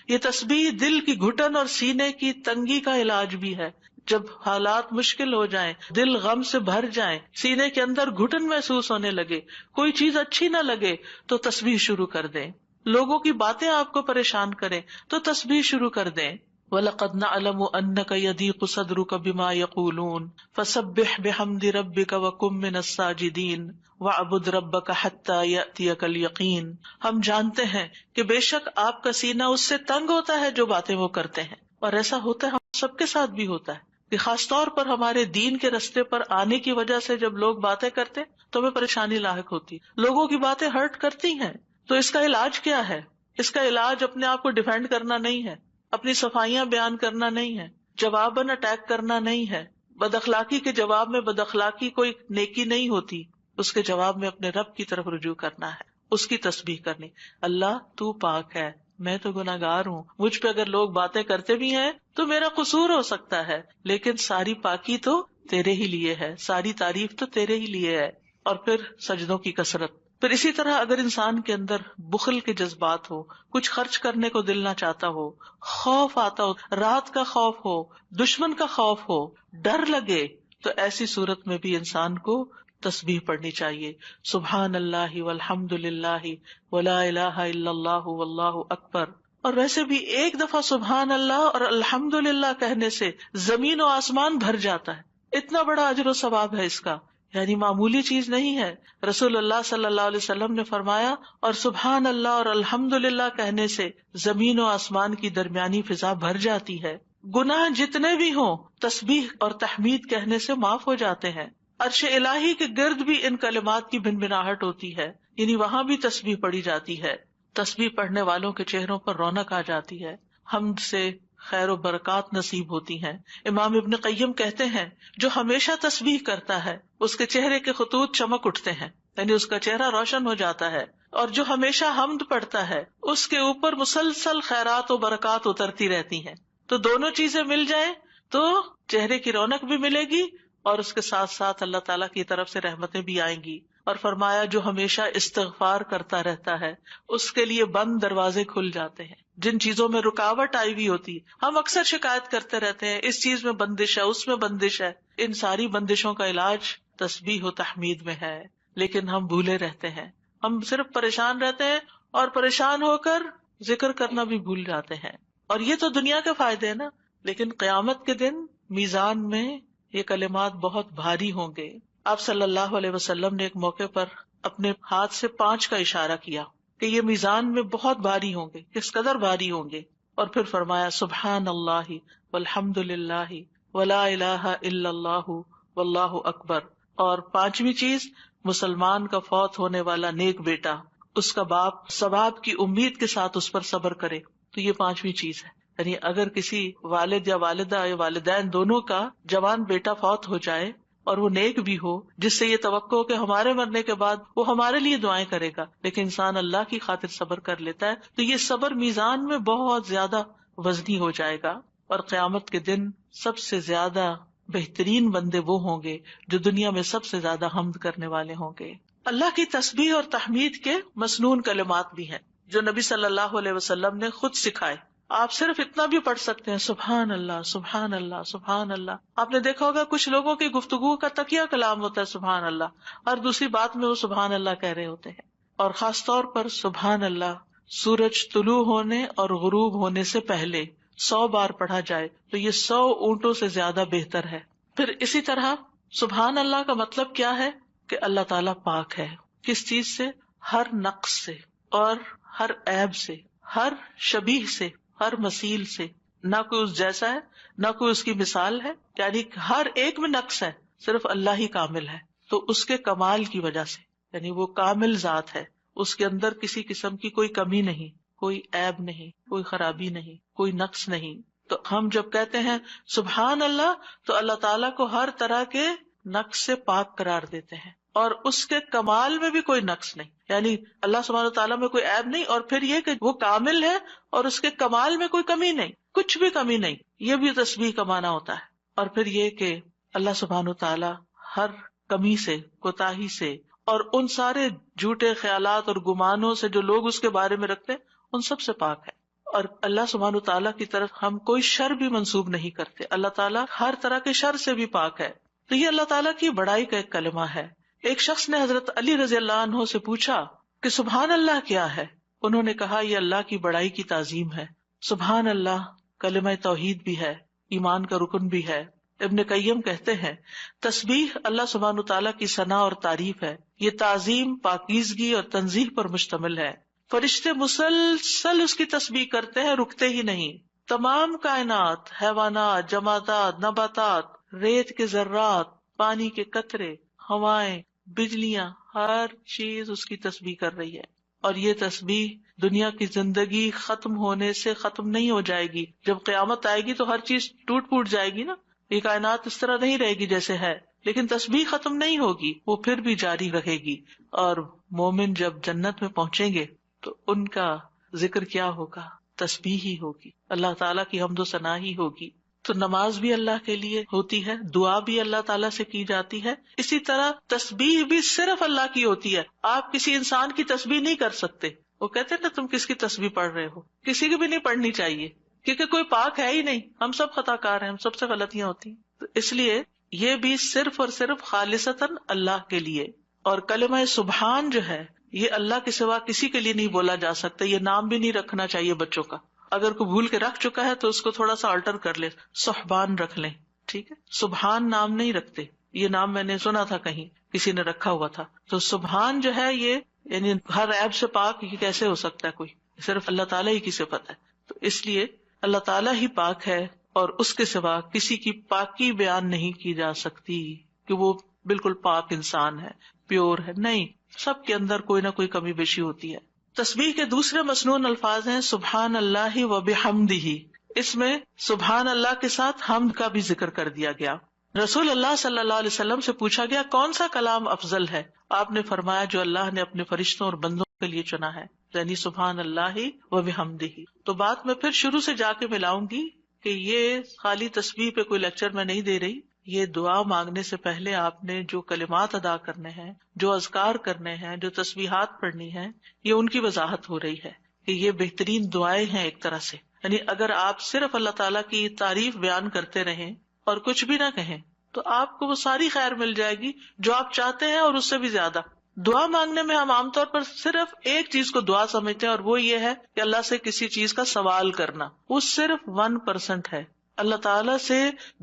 یہ تسبیح دل کی گھٹن اور سینے کی تنگی کا علاج بھی ہے۔ جب حالات مشکل ہو جائیں، دل غم سے بھر جائیں، سینے کے اندر گھٹن محسوس ہونے لگے، کوئی چیز اچھی نہ لگے تو تسبیح شروع کر دیں۔ لوگوں کی باتیں آپ کو پریشان کریں تو تسبیح شروع کر دیں۔ وَلَقَدْ نَعْلَمُ أَنَّكَ يَضِيقُ صَدْرُكَ بِمَا يَقُولُونَ فَسَبِّحْ بِحَمْدِ رَبِّكَ وَكُن مِّنَ السَّاجِدِينَ وَاعْبُدْ رَبَّكَ حَتَّى يَأْتِيَكَ الْيَقِينُ۔ ہم جانتے ہیں کہ بے شک آپ کا سینہ اس سے تنگ ہوتا ہے جو باتیں وہ کرتے ہیں، اور ایسا ہوتا ہے، ہم سب کے ساتھ بھی ہوتا ہے کہ خاص طور پر ہمارے دین کے رستے پر آنے کی وجہ سے جب لوگ باتیں کرتے تو ہمیں پریشانی لاحق ہوتی، لوگوں کی باتیں ہرٹ کرتی ہیں. تو اس کا علاج کیا ہے؟ اس کا علاج اپنے آپ کو ڈیفینڈ کرنا نہیں ہے، اپنی صفائیاں بیان کرنا نہیں ہے، جواباً اٹیک کرنا نہیں ہے. بد اخلاقی کے جواب میں بد اخلاقی کوئی نیکی نہیں ہوتی، اس کے جواب میں اپنے رب کی طرف رجوع کرنا ہے، اس کی تسبیح کرنی. اللہ تو پاک ہے، میں تو گناہگار ہوں، مجھ پہ اگر لوگ باتیں کرتے بھی ہیں تو میرا قصور ہو سکتا ہے، لیکن ساری پاکی تو تیرے ہی لیے ہے، ساری تعریف تو تیرے ہی لیے ہے. اور پھر سجدوں کی کثرت. پھر اسی طرح اگر انسان کے اندر بخل کے جذبات ہو، کچھ خرچ کرنے کو دل نہ چاہتا ہو، خوف آتا ہو، رات کا خوف ہو، دشمن کا خوف ہو، ڈر لگے، تو ایسی صورت میں بھی انسان کو تسبیح پڑھنی چاہیے. سبحان اللہ والحمد للہ ولا الہ الا اللہ واللہ اکبر. اور ویسے بھی ایک دفعہ سبحان اللہ اور الحمد للہ کہنے سے زمین و آسمان بھر جاتا ہے. اتنا بڑا اجر و ثواب ہے اس کا، یعنی معمولی چیز نہیں ہے. رسول اللہ صلی اللہ علیہ وسلم نے فرمایا، اور سبحان اللہ اور الحمد للہ کہنے سے زمین و آسمان کی درمیانی فضا بھر جاتی ہے. گناہ جتنے بھی ہوں تسبیح اور تحمید کہنے سے معاف ہو جاتے ہیں. عرش الہی کے گرد بھی ان کلمات کی بھنبھناہٹ ہوتی ہے، یعنی وہاں بھی تسبیح پڑھی جاتی ہے. تسبیح پڑھنے والوں کے چہروں پر رونق آ جاتی ہے، حمد سے خیر و برکات نصیب ہوتی ہیں. امام ابن قیم کہتے ہیں، جو ہمیشہ تسبیح کرتا ہے اس کے چہرے کے خطوط چمک اٹھتے ہیں، یعنی اس کا چہرہ روشن ہو جاتا ہے. اور جو ہمیشہ حمد پڑھتا ہے اس کے اوپر مسلسل خیرات و برکات اترتی رہتی ہیں. تو دونوں چیزیں مل جائیں تو چہرے کی رونق بھی ملے گی اور اس کے ساتھ ساتھ اللہ تعالیٰ کی طرف سے رحمتیں بھی آئیں گی. اور فرمایا، جو ہمیشہ استغفار کرتا رہتا ہے اس کے لیے بند دروازے کھل جاتے ہیں. جن چیزوں میں رکاوٹ آئی ہوئی ہوتی، ہم اکثر شکایت کرتے رہتے ہیں اس چیز میں بندش ہے، اس میں بندش ہے. ان ساری بندشوں کا علاج تسبیح و تحمید میں ہے، لیکن ہم بھولے رہتے ہیں. ہم صرف پریشان رہتے ہیں اور پریشان ہو کر ذکر کرنا بھی بھول جاتے ہیں. اور یہ تو دنیا کے فائدے ہیں نا، لیکن قیامت کے دن میزان میں یہ کلمات بہت بھاری ہوں گے. آپ صلی اللہ علیہ وسلم نے ایک موقع پر اپنے ہاتھ سے 5 کا اشارہ کیا کہ یہ میزان میں بہت بھاری ہوں گے. کس قدر بھاری ہوں گے؟ اور پھر فرمایا، سبحان اللہ والحمد للہ ولا الہ الا اللہ واللہ اکبر. اور 5ویں چیز، مسلمان کا فوت ہونے والا نیک بیٹا، اس کا باپ ثواب کی امید کے ساتھ اس پر صبر کرے. تو یہ 5ویں چیز ہے. یعنی اگر کسی والد یا والدہ یا والدین دونوں کا جوان بیٹا فوت ہو جائے اور وہ نیک بھی ہو، جس سے یہ توقع ہو کہ ہمارے مرنے کے بعد وہ ہمارے لیے دعائیں کرے گا، لیکن انسان اللہ کی خاطر صبر کر لیتا ہے، تو یہ صبر میزان میں بہت زیادہ وزنی ہو جائے گا. اور قیامت کے دن سب سے زیادہ بہترین بندے وہ ہوں گے جو دنیا میں سب سے زیادہ حمد کرنے والے ہوں گے. اللہ کی تسبیح اور تحمید کے مسنون کلمات بھی ہیں جو نبی صلی اللہ علیہ وسلم نے خود سکھائے. آپ صرف اتنا بھی پڑھ سکتے ہیں، سبحان اللہ سبحان اللہ سبحان اللہ. آپ نے دیکھا ہوگا کچھ لوگوں کی گفتگو کا تکیہ کلام ہوتا ہے سبحان اللہ، اور دوسری بات میں وہ سبحان اللہ کہہ رہے ہوتے ہیں. اور خاص طور پر سبحان اللہ سورج طلوع ہونے اور غروب ہونے سے پہلے 100 بار پڑھا جائے تو یہ 100 اونٹوں سے زیادہ بہتر ہے. پھر اسی طرح سبحان اللہ کا مطلب کیا ہے کہ اللہ تعالیٰ پاک ہے. کس چیز سے؟ ہر نقص سے اور ہر عیب سے، ہر شبیہ سے، ہر مثیل سے. نہ کوئی اس جیسا ہے، نہ کوئی اس کی مثال ہے، یعنی ہر ایک میں نقص ہے، صرف اللہ ہی کامل ہے. تو اس کے کمال کی وجہ سے، یعنی وہ کامل ذات ہے، اس کے اندر کسی قسم کی کوئی کمی نہیں، کوئی عیب نہیں، کوئی خرابی نہیں، کوئی نقص نہیں. تو ہم جب کہتے ہیں سبحان اللہ تو اللہ تعالیٰ کو ہر طرح کے نقص سے پاک قرار دیتے ہیں، اور اس کے کمال میں بھی کوئی نقص نہیں، یعنی اللہ سبحانہ تعالیٰ میں کوئی عیب نہیں. اور پھر یہ کہ وہ کامل ہے اور اس کے کمال میں کوئی کمی نہیں، کچھ بھی کمی نہیں. یہ بھی تسبیح کا معنی ہوتا ہے. اور پھر یہ کہ اللہ سبحانہ تعالیٰ ہر کمی سے، کوتاہی سے، اور ان سارے جھوٹے خیالات اور گمانوں سے جو لوگ اس کے بارے میں رکھتے ہیں، ان سب سے پاک ہے. اور اللہ سبحانہ تعالیٰ کی طرف ہم کوئی شر بھی منسوب نہیں کرتے. اللہ تعالیٰ ہر طرح کے شر سے بھی پاک ہے. تو یہ اللہ تعالیٰ کی بڑائی کا ایک کلمہ ہے. ایک شخص نے حضرت علی رضی اللہ عنہ سے پوچھا کہ سبحان اللہ کیا ہے؟ انہوں نے کہا یہ اللہ کی بڑائی کی تعظیم ہے. سبحان اللہ کلمہ توحید بھی ہے، ایمان کا رکن بھی ہے. ابن قیم کہتے ہیں تسبیح اللہ سبحانہ تعالیٰ کی ثنا اور تعریف ہے. یہ تعظیم، پاکیزگی اور تنزیہ پر مشتمل ہے. فرشتے مسلسل اس کی تسبیح کرتے ہیں، رکتے ہی نہیں. تمام کائنات، حیوانات، جمادات، نباتات، ریت کے ذرات، پانی کے قطرے، ہوائیں، بجلیاں، ہر چیز اس کی تسبیح کر رہی ہے. اور یہ تسبیح دنیا کی زندگی ختم ہونے سے ختم نہیں ہو جائے گی. جب قیامت آئے گی تو ہر چیز ٹوٹ پھوٹ جائے گی نا، یہ کائنات اس طرح نہیں رہے گی جیسے ہے، لیکن تسبیح ختم نہیں ہوگی، وہ پھر بھی جاری رہے گی. اور مومن جب جنت میں پہنچیں گے تو ان کا ذکر کیا ہوگا؟ تسبیح ہی ہوگی، اللہ تعالیٰ کی حمد و ثنا ہی ہوگی. تو نماز بھی اللہ کے لیے ہوتی ہے، دعا بھی اللہ تعالیٰ سے کی جاتی ہے، اسی طرح تسبیح بھی صرف اللہ کی ہوتی ہے. آپ کسی انسان کی تسبیح نہیں کر سکتے. وہ کہتے ہیں نا تم کس کی تسبیح پڑھ رہے ہو، کسی کی بھی نہیں پڑھنی چاہیے، کیونکہ کوئی پاک ہے ہی نہیں، ہم سب خطا کار ہیں، ہم سب سے غلطیاں ہوتی ہیں. تو اس لیے یہ بھی صرف اور صرف خالصتاً اللہ کے لیے. اور کلمہ سبحان جو ہے یہ اللہ کے سوا کسی کے لیے نہیں بولا جا سکتا. یہ نام بھی نہیں رکھنا چاہیے بچوں کا. اگر کوئی بھول کے رکھ چکا ہے تو اس کو تھوڑا سا آلٹر کر لے، سبحان رکھ لیں، ٹھیک ہے. سبحان نام نہیں رکھتے، یہ نام میں نے سنا تھا کہیں کسی نے رکھا ہوا تھا. تو سبحان جو ہے یہ یعنی ہر عیب سے پاک یہ کیسے ہو سکتا ہے، کوئی صرف اللہ تعالیٰ ہی کی صفت ہے. تو اس لیے اللہ تعالیٰ ہی پاک ہے اور اس کے سوا کسی کی پاکی بیان نہیں کی جا سکتی کہ وہ بالکل پاک انسان ہے، پیور ہے. نہیں، سب کے اندر کوئی نہ کوئی کمی بیشی ہوتی ہے. تسبیح کے دوسرے مسنون الفاظ ہیں سبحان اللہ و بحمدہ. اس میں سبحان اللہ کے ساتھ حمد کا بھی ذکر کر دیا گیا. رسول اللہ صلی اللہ علیہ وسلم سے پوچھا گیا کون سا کلام افضل ہے؟ آپ نے فرمایا جو اللہ نے اپنے فرشتوں اور بندوں کے لیے چنا ہے، یعنی سبحان اللہ و بحمدہ. تو بات میں پھر شروع سے جا کے ملاؤں گی کہ یہ خالی تسبیح پہ کوئی لیکچر میں نہیں دے رہی. یہ دعا مانگنے سے پہلے آپ نے جو کلمات ادا کرنے ہیں، جو اذکار کرنے ہیں، جو تسبیحات پڑھنی ہیں، یہ ان کی وضاحت ہو رہی ہے کہ یہ بہترین دعائیں ہیں ایک طرح سے. یعنی اگر آپ صرف اللہ تعالیٰ کی تعریف بیان کرتے رہیں اور کچھ بھی نہ کہیں تو آپ کو وہ ساری خیر مل جائے گی جو آپ چاہتے ہیں اور اس سے بھی زیادہ. دعا مانگنے میں ہم عام طور پر صرف ایک چیز کو دعا سمجھتے ہیں اور وہ یہ ہے کہ اللہ سے کسی چیز کا سوال کرنا. وہ صرف 1% ہے. اللہ تعالیٰ سے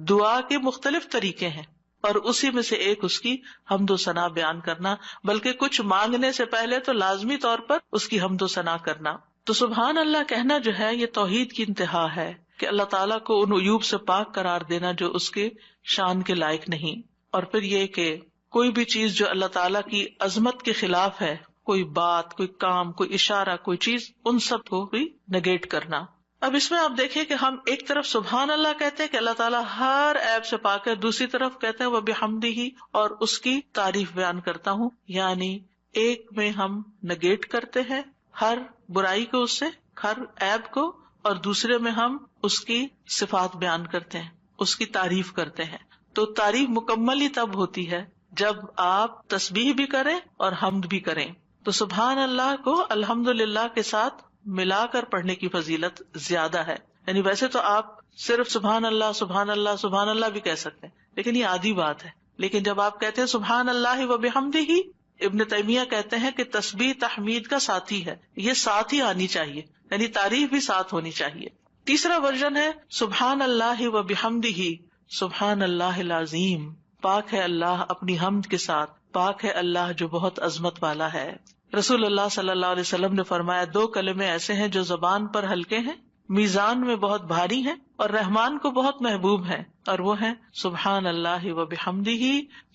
دعا کے مختلف طریقے ہیں اور اسی میں سے ایک اس کی حمد و ثنا بیان کرنا، بلکہ کچھ مانگنے سے پہلے تو لازمی طور پر اس کی حمد و ثنا کرنا. تو سبحان اللہ کہنا جو ہے یہ توحید کی انتہا ہے کہ اللہ تعالیٰ کو ان عیوب سے پاک قرار دینا جو اس کے شان کے لائق نہیں. اور پھر یہ کہ کوئی بھی چیز جو اللہ تعالیٰ کی عظمت کے خلاف ہے، کوئی بات، کوئی کام، کوئی اشارہ، کوئی چیز، ان سب کو بھی نگیٹ کرنا. اب اس میں آپ دیکھیں کہ ہم ایک طرف سبحان اللہ کہتے ہیں کہ اللہ تعالیٰ ہر عیب سے پاک ہے، دوسری طرف کہتے ہیں وہ بحمدہ اور اس کی تعریف بیان کرتا ہوں. یعنی ایک میں ہم نگیٹ کرتے ہیں ہر برائی کو، اس سے ہر عیب کو، اور دوسرے میں ہم اس کی صفات بیان کرتے ہیں، اس کی تعریف کرتے ہیں. تو تعریف مکمل ہی تب ہوتی ہے جب آپ تسبیح بھی کریں اور حمد بھی کریں. تو سبحان اللہ کو الحمدللہ کے ساتھ ملا کر پڑھنے کی فضیلت زیادہ ہے. یعنی ویسے تو آپ صرف سبحان اللہ سبحان اللہ سبحان اللہ بھی کہہ سکتے ہیں، لیکن یہ عادی بات ہے. لیکن جب آپ کہتے ہیں سبحان اللہ و بحمدہ، ابن تیمیہ کہتے ہیں کہ تسبیح تحمید کا ساتھی ہے، یہ ساتھ ہی آنی چاہیے، یعنی تعریف بھی ساتھ ہونی چاہیے. تیسرا ورژن ہے سبحان اللہ و بحمدہ سبحان اللہ العظیم. پاک ہے اللہ اپنی حمد کے ساتھ، پاک ہے اللہ جو بہت عظمت والا ہے. رسول اللہ صلی اللہ علیہ وسلم نے فرمایا 2 کلمے ایسے ہیں جو زبان پر ہلکے ہیں، میزان میں بہت بھاری ہیں اور رحمان کو بہت محبوب ہیں، اور وہ ہیں سبحان اللہ و بحمدہ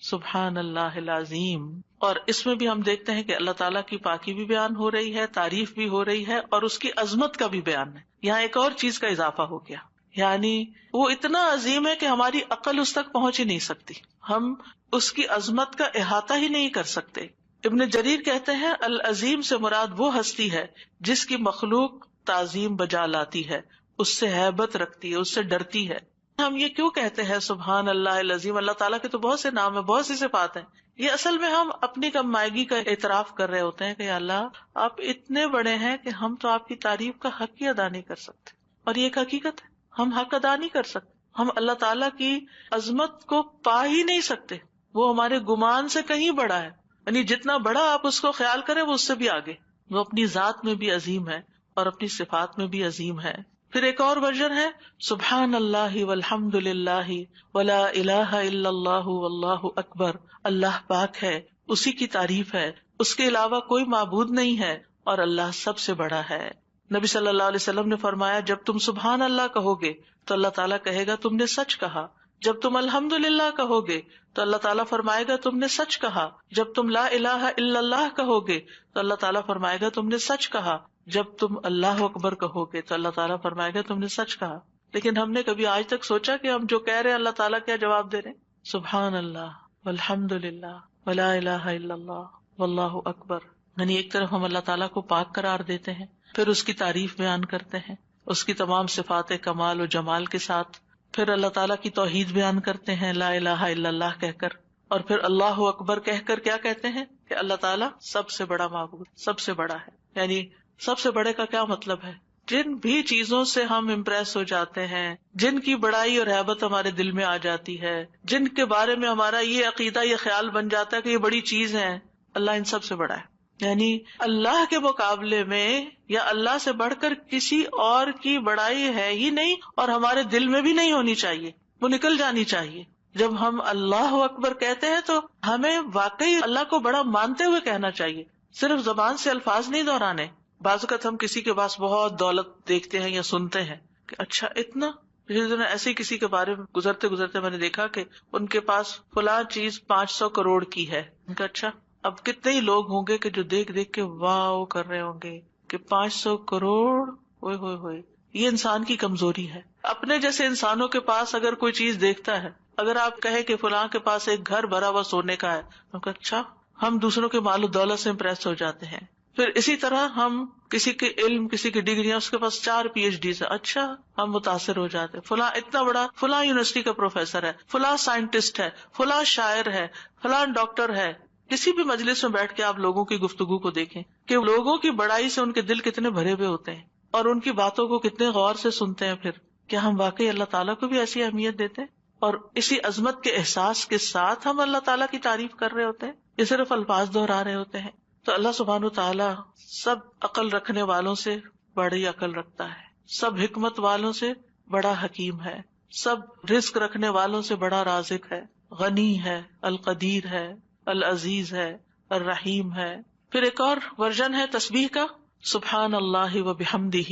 سبحان اللہ العظیم. اور اس میں بھی ہم دیکھتے ہیں کہ اللہ تعالیٰ کی پاکی بھی بیان ہو رہی ہے، تعریف بھی ہو رہی ہے، اور اس کی عظمت کا بھی بیان ہے. یہاں ایک اور چیز کا اضافہ ہو گیا، یعنی وہ اتنا عظیم ہے کہ ہماری عقل اس تک پہنچ ہی نہیں سکتی، ہم اس کی عظمت کا احاطہ ہی نہیں کر سکتے. ابن جریر کہتے ہیں العظیم سے مراد وہ ہستی ہے جس کی مخلوق تعظیم بجا لاتی ہے، اس سے ہیبت رکھتی ہے، اس سے ڈرتی ہے. ہم یہ کیوں کہتے ہیں سبحان اللہ العظیم؟ اللہ تعالیٰ کے تو بہت سے نام ہیں، بہت سی صفات ہیں. یہ اصل میں ہم اپنی کم مائگی کا اعتراف کر رہے ہوتے ہیں کہ اللہ آپ اتنے بڑے ہیں کہ ہم تو آپ کی تعریف کا حق ہی ادا نہیں کر سکتے. اور یہ ایک حقیقت ہے، ہم حق ادا نہیں کر سکتے، ہم اللہ تعالیٰ کی عظمت کو پا ہی نہیں سکتے. وہ ہمارے گمان سے کہیں بڑا ہے، یعنی جتنا بڑا آپ اس کو خیال کریں وہ اس سے بھی آگے. وہ اپنی ذات میں بھی عظیم ہے اور اپنی صفات میں بھی عظیم ہے. پھر ایک اور ورژن ہے سبحان اللہ والحمد للہ ولا الہ الا اللہ واللہ اکبر. اللہ پاک ہے، اسی کی تعریف ہے، اس کے علاوہ کوئی معبود نہیں ہے اور اللہ سب سے بڑا ہے. نبی صلی اللہ علیہ وسلم نے فرمایا جب تم سبحان اللہ کہو گے تو اللہ تعالیٰ کہے گا تم نے سچ کہا، جب تم الحمدللہ کہو گے تو اللہ تعالیٰ فرمائے گا تم نے سچ کہا، جب تم لا الہ الا اللہ کہو گے تو اللہ تعالیٰ فرمائے گا تم نے سچ کہا، جب تم اللہ اکبر کہو گے تو اللہ تعالیٰ فرمائے گا تم نے سچ کہا. لیکن ہم نے کبھی آج تک سوچا کہ ہم جو کہہ رہے ہیں اللہ تعالیٰ کیا جواب دے رہے ہیں؟ سبحان اللہ والحمدللہ ولا الہ الا اللہ واللہ اکبر. یعنی ایک طرف ہم اللہ تعالیٰ کو پاک قرار دیتے ہیں، پھر اس کی تعریف بیان کرتے ہیں اس کی تمام صفات کمال و جمال کے ساتھ، پھر اللہ تعالیٰ کی توحید بیان کرتے ہیں لا الہ الا اللہ کہہ کر، اور پھر اللہ اکبر کہہ کر کیا کہتے ہیں کہ اللہ تعالیٰ سب سے بڑا معبود، سب سے بڑا ہے. یعنی سب سے بڑے کا کیا مطلب ہے؟ جن بھی چیزوں سے ہم امپریس ہو جاتے ہیں، جن کی بڑائی اور ہیبت ہمارے دل میں آ جاتی ہے، جن کے بارے میں ہمارا یہ عقیدہ یہ خیال بن جاتا ہے کہ یہ بڑی چیز ہے، اللہ ان سب سے بڑا ہے. یعنی اللہ کے مقابلے میں یا اللہ سے بڑھ کر کسی اور کی بڑائی ہے ہی نہیں، اور ہمارے دل میں بھی نہیں ہونی چاہیے، وہ نکل جانی چاہیے. جب ہم اللہ اکبر کہتے ہیں تو ہمیں واقعی اللہ کو بڑا مانتے ہوئے کہنا چاہیے، صرف زبان سے الفاظ نہیں دہرانے. بعض اوقات ہم کسی کے پاس بہت دولت دیکھتے ہیں یا سنتے ہیں کہ اچھا اتنا، پچھلے دنوں ایسے کسی کے بارے میں گزرتے میں نے دیکھا کہ ان کے پاس فلاں چیز 500 کروڑ کی ہے. ان کا اچھا، اب کتنے ہی لوگ ہوں گے کہ جو دیکھ دیکھ کے واو کر رہے ہوں گے کہ 500 کروڑ، ہوئے ہوئے ہوئے. یہ انسان کی کمزوری ہے. اپنے جیسے انسانوں کے پاس اگر کوئی چیز دیکھتا ہے، اگر آپ کہیں کہ فلاں کے پاس ایک گھر بھرا ہوا سونے کا ہے، تو اچھا، ہم دوسروں کے مال و دولت سے امپریس ہو جاتے ہیں. پھر اسی طرح ہم کسی کے علم، کسی کی ڈگریاں، اس کے پاس 4 PhD ہے، اچھا ہم متاثر ہو جاتے ہیں، فلاں اتنا بڑا، فلاں یونیورسٹی کا پروفیسر ہے، فلاں سائنٹسٹ ہے، فلاں شاعر ہے، فلاں ڈاکٹر ہے. کسی بھی مجلس میں بیٹھ کے آپ لوگوں کی گفتگو کو دیکھیں کہ لوگوں کی بڑائی سے ان کے دل کتنے بھرے ہوئے ہوتے ہیں اور ان کی باتوں کو کتنے غور سے سنتے ہیں. پھر کیا ہم واقعی اللہ تعالیٰ کو بھی ایسی اہمیت دیتے ہیں؟ اور اسی عظمت کے احساس کے ساتھ ہم اللہ تعالیٰ کی تعریف کر رہے ہوتے ہیں یا صرف الفاظ دہرا رہے ہوتے ہیں؟ تو اللہ سبحانہ وتعالیٰ سب عقل رکھنے والوں سے بڑی عقل رکھتا ہے، سب حکمت والوں سے بڑا حکیم ہے، سب رزق رکھنے والوں سے بڑا رازق ہے، غنی ہے، القدیر ہے، العزیز ہے، الرحیم ہے. پھر ایک اور ورژن ہے تسبیح کا، سبحان اللہ و بحمدہ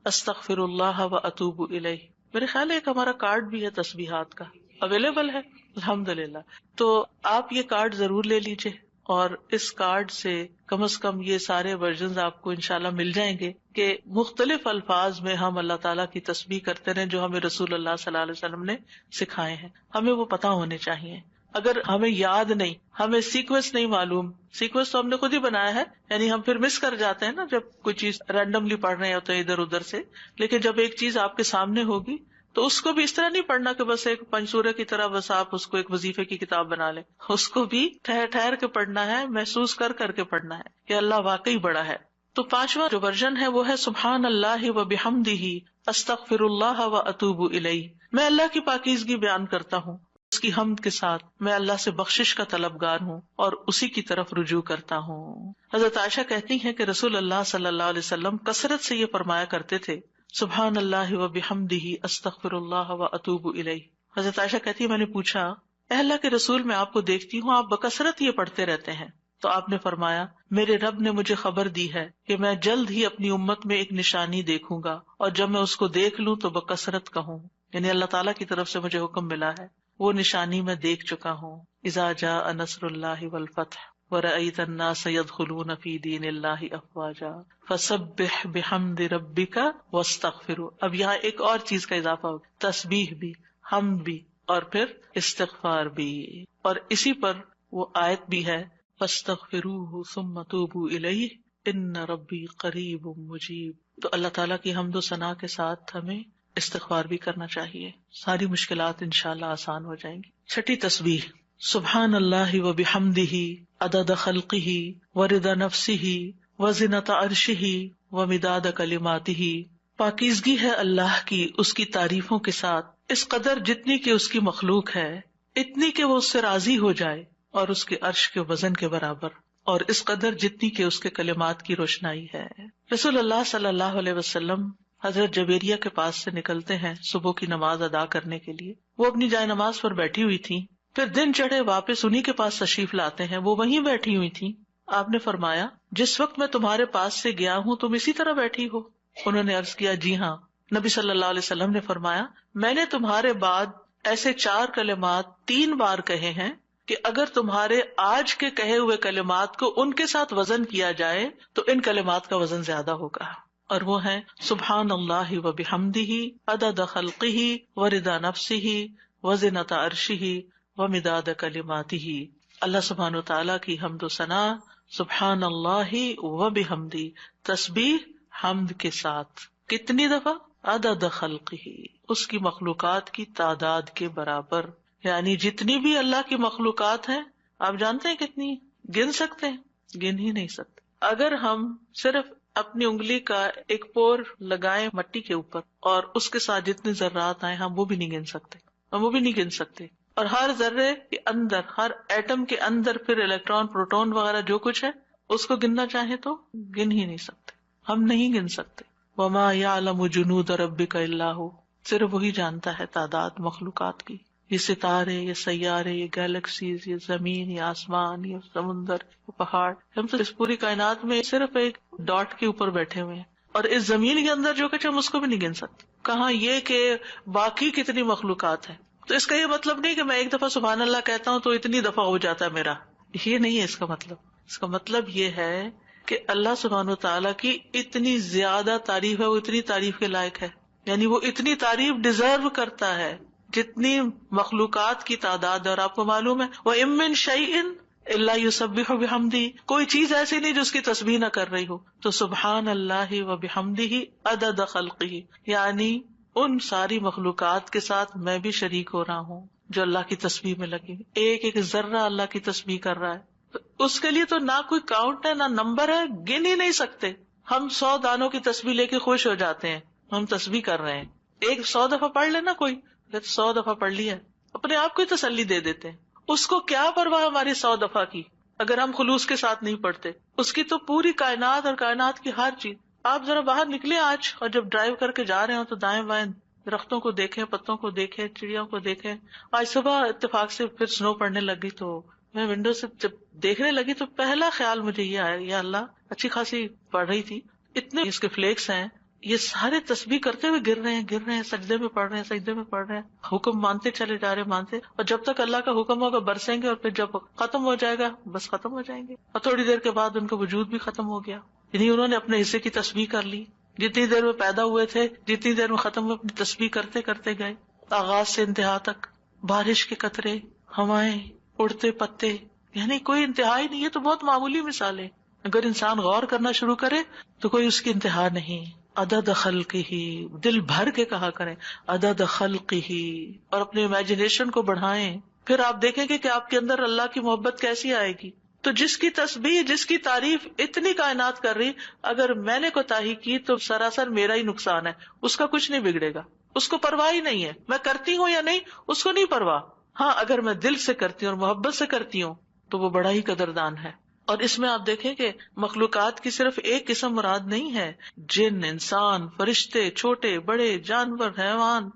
استغفر اللہ و اتوب الیہ. میرے خیال ہے ایک ہمارا کارڈ بھی ہے تسبیحات کا، اویلیبل ہے الحمدللہ. تو آپ یہ کارڈ ضرور لے لیجئے، اور اس کارڈ سے کم از کم یہ سارے ورژنز آپ کو انشاءاللہ مل جائیں گے کہ مختلف الفاظ میں ہم اللہ تعالیٰ کی تسبیح کرتے رہیں جو ہمیں رسول اللہ صلی اللہ علیہ وسلم نے سکھائے ہیں. ہمیں وہ پتہ ہونے چاہیے. اگر ہمیں یاد نہیں، ہمیں سیکوینس نہیں معلوم، سیکوینس تو ہم نے خود ہی بنایا ہے، یعنی ہم پھر مس کر جاتے ہیں نا جب کوئی چیز رینڈملی پڑھ رہے ہوتے ہیں ادھر ادھر سے. لیکن جب ایک چیز آپ کے سامنے ہوگی تو اس کو بھی اس طرح نہیں پڑھنا کہ بس ایک پنسورے کی طرح بس آپ اس کو ایک وظیفے کی کتاب بنا لیں. اس کو بھی ٹھہر ٹھہر کے پڑھنا ہے، محسوس کر کر کے پڑھنا ہے کہ اللہ واقعی بڑا ہے. تو 5واں جو ورژن ہے وہ ہے سبحان اللہ و بحمدہ استغفر اللہ و اتوب الیہ. میں اللہ کی پاکیزگی بیان کرتا ہوں، اس کی حمد کے ساتھ میں اللہ سے بخشش کا طلبگار ہوں اور اسی کی طرف رجوع کرتا ہوں. حضرت عائشہ کہتی ہیں کہ رسول اللہ صلی اللہ علیہ وسلم کثرت سے یہ فرمایا کرتے تھے، سبحان اللہ و بحمدہ استغفر اللہ و اتوب الیہ. حضرت عائشہ کہتی ہے میں نے پوچھا، اے اللہ کے رسول، میں آپ کو دیکھتی ہوں آپ بکثرت یہ پڑھتے رہتے ہیں. تو آپ نے فرمایا، میرے رب نے مجھے خبر دی ہے کہ میں جلد ہی اپنی امت میں ایک نشانی دیکھوں گا، اور جب میں اس کو دیکھ لوں تو بکثرت کہوں. یعنی اللہ تعالیٰ کی طرف سے مجھے حکم ملا ہے، وہ نشانی میں دیکھ چکا ہوں. اذا جاء نصر اللہ والفتح وَرَأَيْتَ النَّاسَ يَدْخُلُونَ فِي دِينِ اللَّهِ أَفْوَاجًا فَسَبِّحْ بِحَمْدِ رَبِّكَ وَاسْتَغْفِرْهُ. اب یہاں ایک اور چیز کا اضافہ ہو، تسبیح بھی، حمد بھی، اور پھر استغفار بھی. اور اسی پر وہ آیت بھی ہے، فَاسْتَغْفِرُوهُ ثُمَّ تُوبُوا إِلَيْهِ إِنَّ رَبِّي قَرِيبٌ مُجِيبٌ. تو اللہ تعالیٰ کی حمد و ثنا کے ساتھ ہمیں استغفار بھی کرنا چاہیے، ساری مشکلات انشاءاللہ آسان ہو جائیں گی. 6 تسبیح، سبحان اللہ و بحمدہ عدد خلقہ ورضا نفسہ وزنۃ عرشہ ومداد کلماتہ. پاکیزگی ہے اللہ کی اس کی تعریفوں کے ساتھ، اس قدر جتنی کہ اس کی مخلوق ہے، اتنی کہ وہ اس سے راضی ہو جائے، اور اس کے عرش کے وزن کے برابر، اور اس قدر جتنی کہ اس کے کلمات کی روشنائی ہے. رسول اللہ صلی اللہ علیہ وسلم حضرت جبیریہ کے پاس سے نکلتے ہیں صبح کی نماز ادا کرنے کے لیے. وہ اپنی جائے نماز پر بیٹھی ہوئی تھی، پھر دن چڑھے واپس انہی کے پاس تشریف لاتے ہیں، وہ وہیں بیٹھی ہوئی تھی. آپ نے فرمایا، جس وقت میں تمہارے پاس سے گیا ہوں تم اسی طرح بیٹھی ہو. انہوں نے عرض کیا جی ہاں. نبی صلی اللہ علیہ وسلم نے فرمایا میں نے تمہارے بعد ایسے 4 کلمات 3 بار کہے ہیں کہ اگر تمہارے آج کے کہے ہوئے کلمات کو ان کے ساتھ وزن کیا جائے تو ان کلمات کا وزن زیادہ ہوگا، اور وہ ہیں سبحان اللہ و بحمدہ عدد خلقہ و رضا نفسہ و زنۃ عرشہ و مداد کلماتہ. اللہ سبحانہ و تعالیٰ کی حمد و ثنا سبحان اللہ و بحمدہ، تسبیح حمد کے ساتھ کتنی دفعہ؟ عدد خلقہ، اس کی مخلوقات کی تعداد کے برابر، یعنی جتنی بھی اللہ کی مخلوقات ہیں آپ جانتے ہیں کتنی؟ گن سکتے ہیں؟ گن ہی نہیں سکتے. اگر ہم صرف اپنی انگلی کا ایک پور لگائیں مٹی کے اوپر اور اس کے ساتھ جتنے ذرات آئے ہم وہ بھی نہیں گن سکتے، ہم وہ بھی نہیں گن سکتے. اور ہر ذرے کے اندر، ہر ایٹم کے اندر پھر الیکٹران پروٹون وغیرہ جو کچھ ہے اس کو گننا چاہیں تو گن ہی نہیں سکتے، ہم نہیں گن سکتے. وما یعلم جنود ربک الا ھو، صرف وہی جانتا ہے تعداد مخلوقات کی. یہ ستارے، یہ سیارے، یہ گیلیکسیز، یہ زمین، یہ آسمان، یہ سمندر، یہ پہاڑ، ہم تو اس پوری کائنات میں صرف ایک ڈاٹ کے اوپر بیٹھے ہوئے ہیں، اور اس زمین کے اندر جو کچھ ہم اس کو بھی نہیں گن سکتے. کہاں یہ کہ باقی کتنی مخلوقات ہیں. تو اس کا یہ مطلب نہیں کہ میں ایک دفعہ سبحان اللہ کہتا ہوں تو اتنی دفعہ ہو جاتا ہے میرا، یہ نہیں ہے اس کا مطلب. اس کا مطلب یہ ہے کہ اللہ سبحانہ وتعالیٰ کی اتنی زیادہ تعریف ہے، وہ اتنی تعریف کے لائق ہے، یعنی وہ اتنی تعریف ڈیزرو کرتا ہے جتنی مخلوقات کی تعداد. اور آپ کو معلوم ہے وَإِن مِّن شَيْءٍ إِلَّا يُسَبِّحُ بِحَمْدِهِ، کوئی چیز ایسی نہیں جو اس کی تسبیح نہ کر رہی ہو. تو سبحان اللہ وبحمدہ عدد خلقہ، یعنی ان ساری مخلوقات کے ساتھ میں بھی شریک ہو رہا ہوں جو اللہ کی تسبیح میں لگی. ایک ایک ذرہ اللہ کی تسبیح کر رہا ہے. تو اس کے لیے تو نہ کوئی کاؤنٹ ہے نہ نمبر ہے، گن ہی نہیں سکتے. ہم 100 دانوں کی تسبیح لے کے خوش ہو جاتے ہیں، ہم تسبیح کر رہے ہیں. ایک 100 دفعہ پڑھ لینا، کوئی 100 دفعہ پڑھ لیا، اپنے آپ کو ہی تسلی دے دیتے ہیں. اس کو کیا پرواہ ہماری 100 دفعہ کی اگر ہم خلوص کے ساتھ نہیں پڑھتے. اس کی تو پوری کائنات اور کائنات کی ہر چیز. آپ ذرا باہر نکلے آج اور جب ڈرائیو کر کے جا رہے ہوں تو دائیں بائیں درختوں کو دیکھیں، پتوں کو دیکھیں، چڑیوں کو دیکھیں. آج صبح اتفاق سے پھر سنو پڑنے لگی تو میں ونڈو سے جب دیکھنے لگی تو پہلا خیال مجھے یہ آیا، یا اللہ، اچھی خاصی پڑھ رہی تھی، اتنے اس کے فلیکس ہیں، یہ سارے تسبیح کرتے ہوئے گر رہے ہیں، سجدے میں پڑھ رہے ہیں، سجدے میں پڑھ رہے ہیں، حکم مانتے چلے جا رہے ہیں، مانتے، اور جب تک اللہ کا حکم ہوگا برسیں گے، اور پھر جب ختم ہو جائے گا بس ختم ہو جائیں گے. اور تھوڑی دیر کے بعد ان کا وجود بھی ختم ہو گیا. یعنی انہوں نے اپنے حصے کی تسبیح کر لی. جتنی دیر میں پیدا ہوئے تھے، جتنی دیر میں ختم ہوئے، اپنی تسبیح کرتے کرتے گئے، آغاز سے انتہا تک. بارش کے قطرے، ہوائیں، اڑتے پتے، یعنی کوئی انتہا ہی نہیں. یہ تو بہت معمولی مثال ہے، اگر انسان غور کرنا شروع کرے تو کوئی اس کی انتہا نہیں. عدد خلقہ، دل بھر کے کہا کریں عدد خلقہ، اور اپنے امیجنیشن کو بڑھائیں. پھر آپ دیکھیں گے کہ آپ کے اندر اللہ کی محبت کیسی آئے گی. تو جس کی تسبیح، جس کی تعریف اتنی کائنات کر رہی، اگر میں نے کوتاہی کی تو سراسر میرا ہی نقصان ہے، اس کا کچھ نہیں بگڑے گا. اس کو پرواہ ہی نہیں ہے میں کرتی ہوں یا نہیں، اس کو نہیں پرواہ. ہاں اگر میں دل سے کرتی ہوں اور محبت سے کرتی ہوں تو وہ بڑا ہی قدردان ہے. اور اس میں آپ دیکھیں کہ مخلوقات کی صرف ایک قسم مراد نہیں ہے، جن، انسان، فرشتے، چھوٹے بڑے، جانور، حیوان،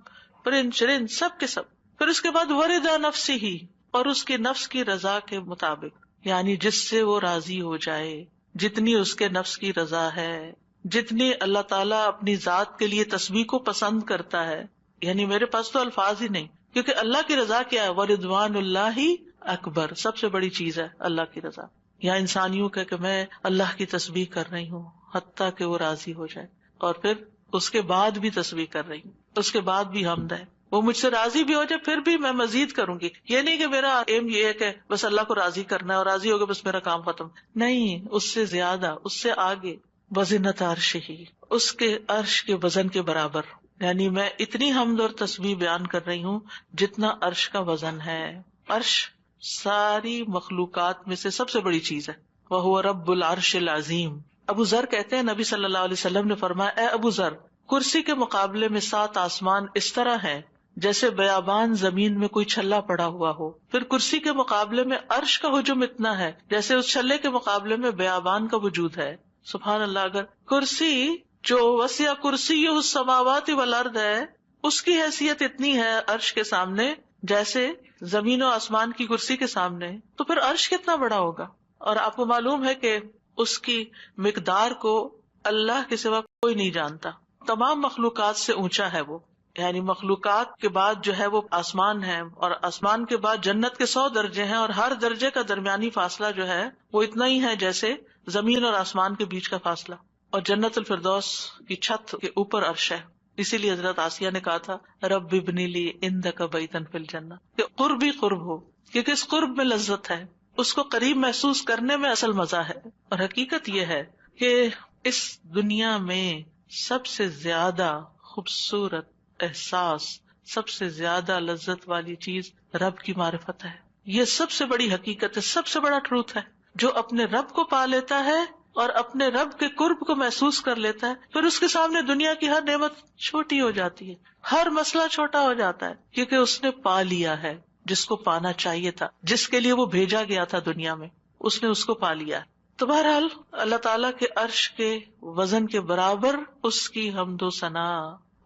پرند چرند، سب کے سب. پھر اس کے بعد ورضا نفسی ہی، اور اس کے نفس کی رضا کے مطابق، یعنی جس سے وہ راضی ہو جائے، جتنی اس کے نفس کی رضا ہے، جتنی اللہ تعالیٰ اپنی ذات کے لیے تسبیح کو پسند کرتا ہے. یعنی میرے پاس تو الفاظ ہی نہیں، کیونکہ اللہ کی رضا کیا ہے؟ وَرِضْوَانُ اللَّهِ اکبر، سب سے بڑی چیز ہے اللہ کی رضا. یا انسانیوں کہ میں اللہ کی تسبیح کر رہی ہوں حتیٰ کہ وہ راضی ہو جائے، اور پھر اس کے بعد بھی تسبیح کر رہی ہوں، اس کے بعد بھی حمد ہے، وہ مجھ سے راضی بھی ہو جائے پھر بھی میں مزید کروں گی. یہ نہیں کہ میرا ایم یہ ہے کہ بس اللہ کو راضی کرنا ہے اور راضی ہو گیا بس میرا کام ختم. نہیں، اس سے زیادہ، اس سے آگے. وزنت عرشہ، اس کے عرش کے وزن کے برابر. یعنی میں اتنی حمد اور تسبیح بیان کر رہی ہوں جتنا عرش کا وزن ہے. عرش ساری مخلوقات میں سے سب سے بڑی چیز ہے. وَهُوَ رَبُّ الْعَرْشِ الْعَظِيمِ. ابو ذر کہتے ہیں نبی صلی اللہ علیہ وسلم نے فرمایا، اے ابو ذر، کرسی کے مقابلے میں 7 آسمان اس طرح ہیں جیسے بیابان زمین میں کوئی چھلا پڑا ہوا ہو. پھر کرسی کے مقابلے میں عرش کا حجم اتنا ہے جیسے اس چھلے کے مقابلے میں بیابان کا وجود ہے. سبحان اللہ. اگر کرسی جو وسع کرسی السماوات والارض ہے، اس کی حیثیت اتنی ہے عرش کے سامنے جیسے زمین و آسمان کی کرسی کے سامنے، تو پھر عرش کتنا بڑا ہوگا. اور آپ کو معلوم ہے کہ اس کی مقدار کو اللہ کے سوا کوئی نہیں جانتا. تمام مخلوقات سے اونچا ہے وہ، یعنی مخلوقات کے بعد جو ہے وہ آسمان ہے، اور آسمان کے بعد جنت کے 100 درجے ہیں، اور ہر درجے کا درمیانی فاصلہ جو ہے وہ اتنا ہی ہے جیسے زمین اور آسمان کے بیچ کا فاصلہ. اور جنت الفردوس کی چھت کے اوپر عرش ہے. اسی لیے حضرت آسیہ نے کہا تھا رب ابنی لی عندک بیتا فی الجنہ، کہ قرب ہی قرب ہو، کیونکہ اس قرب میں لذت ہے، اس کو قریب محسوس کرنے میں اصل مزہ ہے. اور حقیقت یہ ہے کہ اس دنیا میں سب سے زیادہ خوبصورت احساس، سب سے زیادہ لذت والی چیز رب کی معرفت ہے. یہ سب سے بڑی حقیقت ہے، سب سے بڑا ٹروتھ ہے. جو اپنے رب کو پا لیتا ہے اور اپنے رب کے قرب کو محسوس کر لیتا ہے، پھر اس کے سامنے دنیا کی ہر نعمت چھوٹی ہو جاتی ہے، ہر مسئلہ چھوٹا ہو جاتا ہے، کیونکہ اس نے پا لیا ہے جس کو پانا چاہیے تھا، جس کے لیے وہ بھیجا گیا تھا دنیا میں، اس نے اس کو پا لیا. تو بہرحال اللہ تعالیٰ کے عرش کے وزن کے برابر اس کی حمد و ثنا.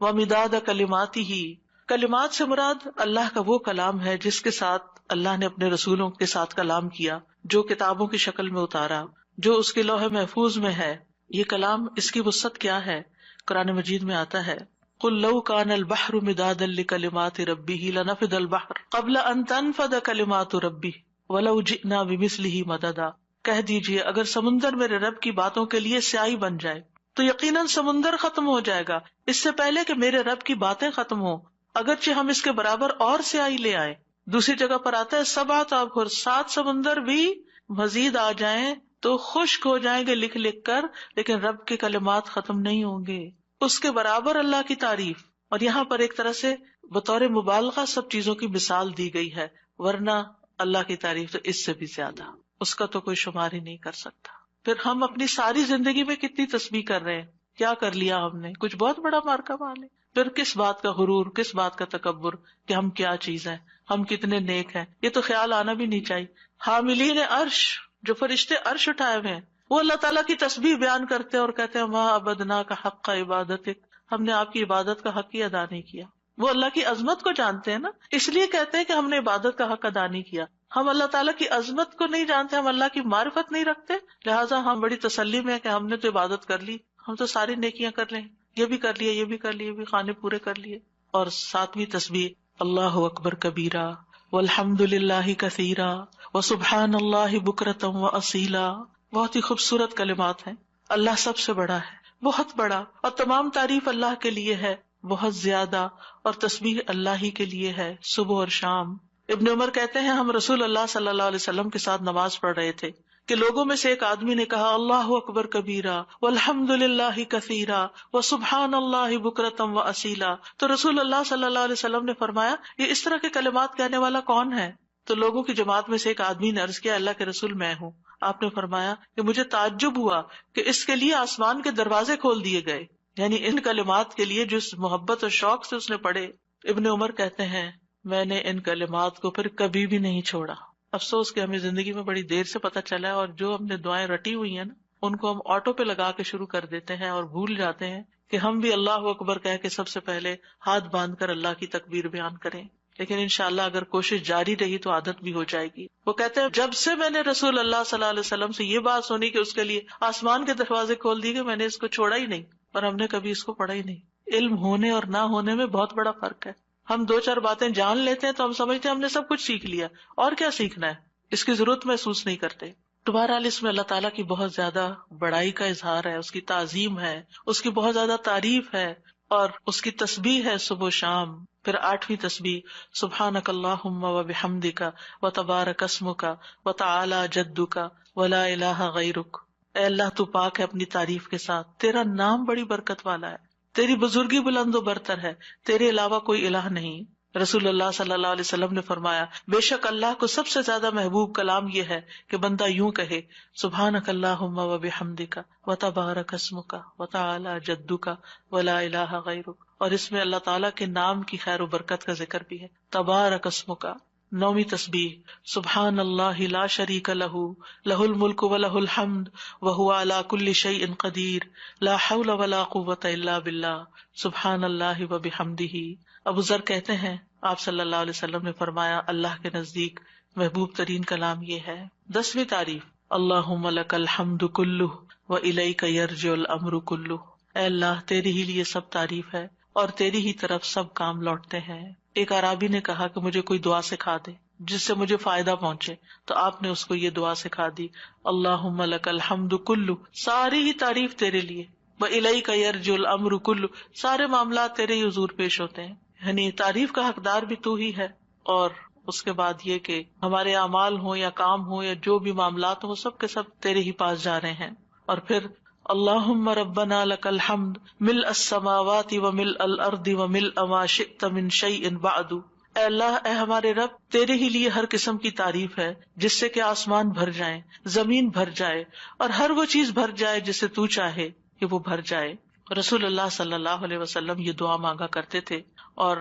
ومداد کلماتی ہی، کلمات سے مراد اللہ کا وہ کلام ہے جس کے ساتھ اللہ نے اپنے رسولوں کے ساتھ کلام کیا، جو کتابوں کی شکل میں اتارا، جو اس کے لوح محفوظ میں ہے. یہ کلام، اس کی وسعت کیا ہے؟ قرآن مجید میں آتا ہے قل لو کان البحر مدادا لکلمات ربہ لنفد البحر قبل ان تنفد کلمات ربہ ولو جئنا بمثلہ مددا. کہہ دیجئے اگر سمندر میرے رب کی باتوں کے لیے سیاہی بن جائے تو یقیناً سمندر ختم ہو جائے گا اس سے پہلے کہ میرے رب کی باتیں ختم ہوں، اگرچہ ہم اس کے برابر اور سیاہی لے آئیں. دوسری جگہ پر آتا ہے 7 ابحر، 7 سمندر بھی مزید آ جائیں تو خشک ہو جائیں گے لکھ لکھ کر، لیکن رب کے کلمات ختم نہیں ہوں گے. اس کے برابر اللہ کی تعریف. اور یہاں پر ایک طرح سے بطور مبالغہ سب چیزوں کی مثال دی گئی ہے، ورنہ اللہ کی تعریف تو اس سے بھی زیادہ، اس کا تو کوئی شمار ہی نہیں کر سکتا. پھر ہم اپنی ساری زندگی میں کتنی تسبیح کر رہے ہیں، کیا کر لیا ہم نے؟ کچھ بہت بڑا مارکا مار لے. پھر کس بات کا غرور، کس بات کا تکبر کہ ہم کیا چیز ہیں، ہم کتنے نیک ہیں. یہ تو خیال آنا بھی نہیں چاہیے. حاملین عرش، جو فرشتے عرش اٹھائے ہوئے ہیں، وہ اللہ تعالیٰ کی تسبیح بیان کرتے ہیں اور کہتے ہیں ماں عبدنا کا حق کا عبادتک، ہم نے آپ کی عبادت کا حق ہی ادا نہیں کیا. وہ اللہ کی عظمت کو جانتے ہیں نا، اس لیے کہتے ہیں کہ ہم نے عبادت کا حق ادا نہیں کیا. ہم اللہ تعالیٰ کی عظمت کو نہیں جانتے، ہم اللہ کی معرفت نہیں رکھتے، لہٰذا ہم بڑی تسلی میں ہیں کہ ہم نے تو عبادت کر لی، ہم تو ساری نیکیاں کر لیں، یہ بھی کر لیے، یہ بھی کر لیے، یہ بھی خانے پورے کر لیے. اور 7ویں تسبیح اللہ اکبر کبیرہ والحمد للہ کثیرا وسبحان اللہ بکرۃ واصیلا. بہت ہی خوبصورت کلمات ہیں. اللہ سب سے بڑا ہے، بہت بڑا، اور تمام تعریف اللہ کے لیے ہے بہت زیادہ، اور تسبیح اللہ ہی کے لیے ہے صبح اور شام. ابن عمر کہتے ہیں ہم رسول اللہ صلی اللہ علیہ وسلم کے ساتھ نماز پڑھ رہے تھے کہ لوگوں میں سے ایک آدمی نے کہا اللہ اکبر کبیرہ والحمد للہ کثیرا وسبحان اللہ بکرۃ واصیلا. تو رسول اللہ صلی اللہ علیہ وسلم نے فرمایا یہ اس طرح کے کلمات کہنے والا کون ہے؟ تو لوگوں کی جماعت میں سے ایک آدمی نے عرض کیا اللہ کے رسول میں ہوں. آپ نے فرمایا کہ مجھے تعجب ہوا کہ اس کے لیے آسمان کے دروازے کھول دیے گئے، یعنی ان کلمات کے لیے جس محبت اور شوق سے اس نے پڑھے. ابن عمر کہتے ہیں میں نے ان کلمات کو پھر کبھی بھی نہیں چھوڑا. افسوس کہ ہمیں زندگی میں بڑی دیر سے پتہ چلا ہے، اور جو ہم نے دعائیں رٹی ہوئی ہیں نا ان کو ہم آٹو پہ لگا کے شروع کر دیتے ہیں اور بھول جاتے ہیں کہ ہم بھی اللہ اکبر کہہ کے سب سے پہلے ہاتھ باندھ کر اللہ کی تکبیر بیان کریں. لیکن انشاءاللہ اگر کوشش جاری رہی تو عادت بھی ہو جائے گی. وہ کہتے ہیں جب سے میں نے رسول اللہ صلی اللہ علیہ وسلم سے یہ بات سنی کہ اس کے لیے آسمان کے دروازے کھول دیے گئے، میں نے اس کو چھوڑا ہی نہیں، اور ہم نے کبھی اس کو پڑھا ہی نہیں. علم ہونے اور نہ ہونے میں بہت بڑا فرق ہے. ہم 2-4 باتیں جان لیتے ہیں تو ہم سمجھتے ہیں ہم نے سب کچھ سیکھ لیا، اور کیا سیکھنا ہے، اس کی ضرورت محسوس نہیں کرتے. بہرحال اس میں اللہ تعالیٰ کی بہت زیادہ بڑائی کا اظہار ہے، اس کی تعظیم ہے، اس کی بہت زیادہ تعریف ہے، اور اس کی تسبیح ہے صبح و شام. پھر 8ویں تسبیح سبحانک اللہم وبحمدک وتبارک اسمک وتعالی جدک ولا الہ غیرک. اے اللہ تو پاک ہے اپنی تعریف کے ساتھ، تیرا نام بڑی برکت والا ہے، تیری بزرگی بلند و برتر ہے، تیرے علاوہ کوئی الہ نہیں. رسول اللہ صلی اللہ علیہ وسلم نے فرمایا بے شک اللہ کو سب سے زیادہ محبوب کلام یہ ہے کہ بندہ یوں کہے سبحانک اللہم وبحمدک وتبارک اسمک وتعالی جدک ولا الہ غیرک. اور اس میں اللہ تعالیٰ کے نام کی خیر و برکت کا ذکر بھی ہے. تبارک اسمک. 9ویں تسبیح سبحان اللہ لا شریک لہ لہ الملک ولہ الحمد وہو علی کل شیء قدیر لا حول ولا قوۃ الا باللہ سبحان اللہ وبحمدہ. ابو ذر کہتے ہیں آپ صلی اللہ علیہ وسلم نے فرمایا اللہ کے نزدیک محبوب ترین کلام یہ ہے. 10ویں تعریف اللہم لک الحمد کلہ والیک یرجع الامر کلہ. اے اللہ تیری ہی لیے سب تعریف ہے اور تیری ہی طرف سب کام لوٹتے ہیں. ایک اعرابی نے کہا کہ مجھے کوئی دعا سکھا دے جس سے مجھے فائدہ پہنچے، تو آپ نے اس کو یہ دعا سکھا دی، اللہم لک الحمد کلہ، ساری ہی تعریف تیرے لیے، وإلیک یرجع الامر کلہ، سارے معاملات تیرے ہی حضور پیش ہوتے ہیں. یعنی تعریف کا حقدار بھی تو ہی ہے، اور اس کے بعد یہ کہ ہمارے اعمال ہوں یا کام ہوں یا جو بھی معاملات ہوں سب کے سب تیرے ہی پاس جا رہے ہیں. اور پھر اللہم ربنا لک الحمد ملء السماوات وملء الارض وملء ما شئت من شیء بعد. اے اللہ، اے ہمارے رب، تیرے ہی لیے ہر قسم کی تعریف ہے جس سے کہ آسمان بھر جائیں، زمین بھر جائے، اور ہر وہ چیز بھر جائے جسے تو چاہے کہ وہ بھر جائے. رسول اللہ صلی اللہ علیہ وسلم یہ دعا مانگا کرتے تھے، اور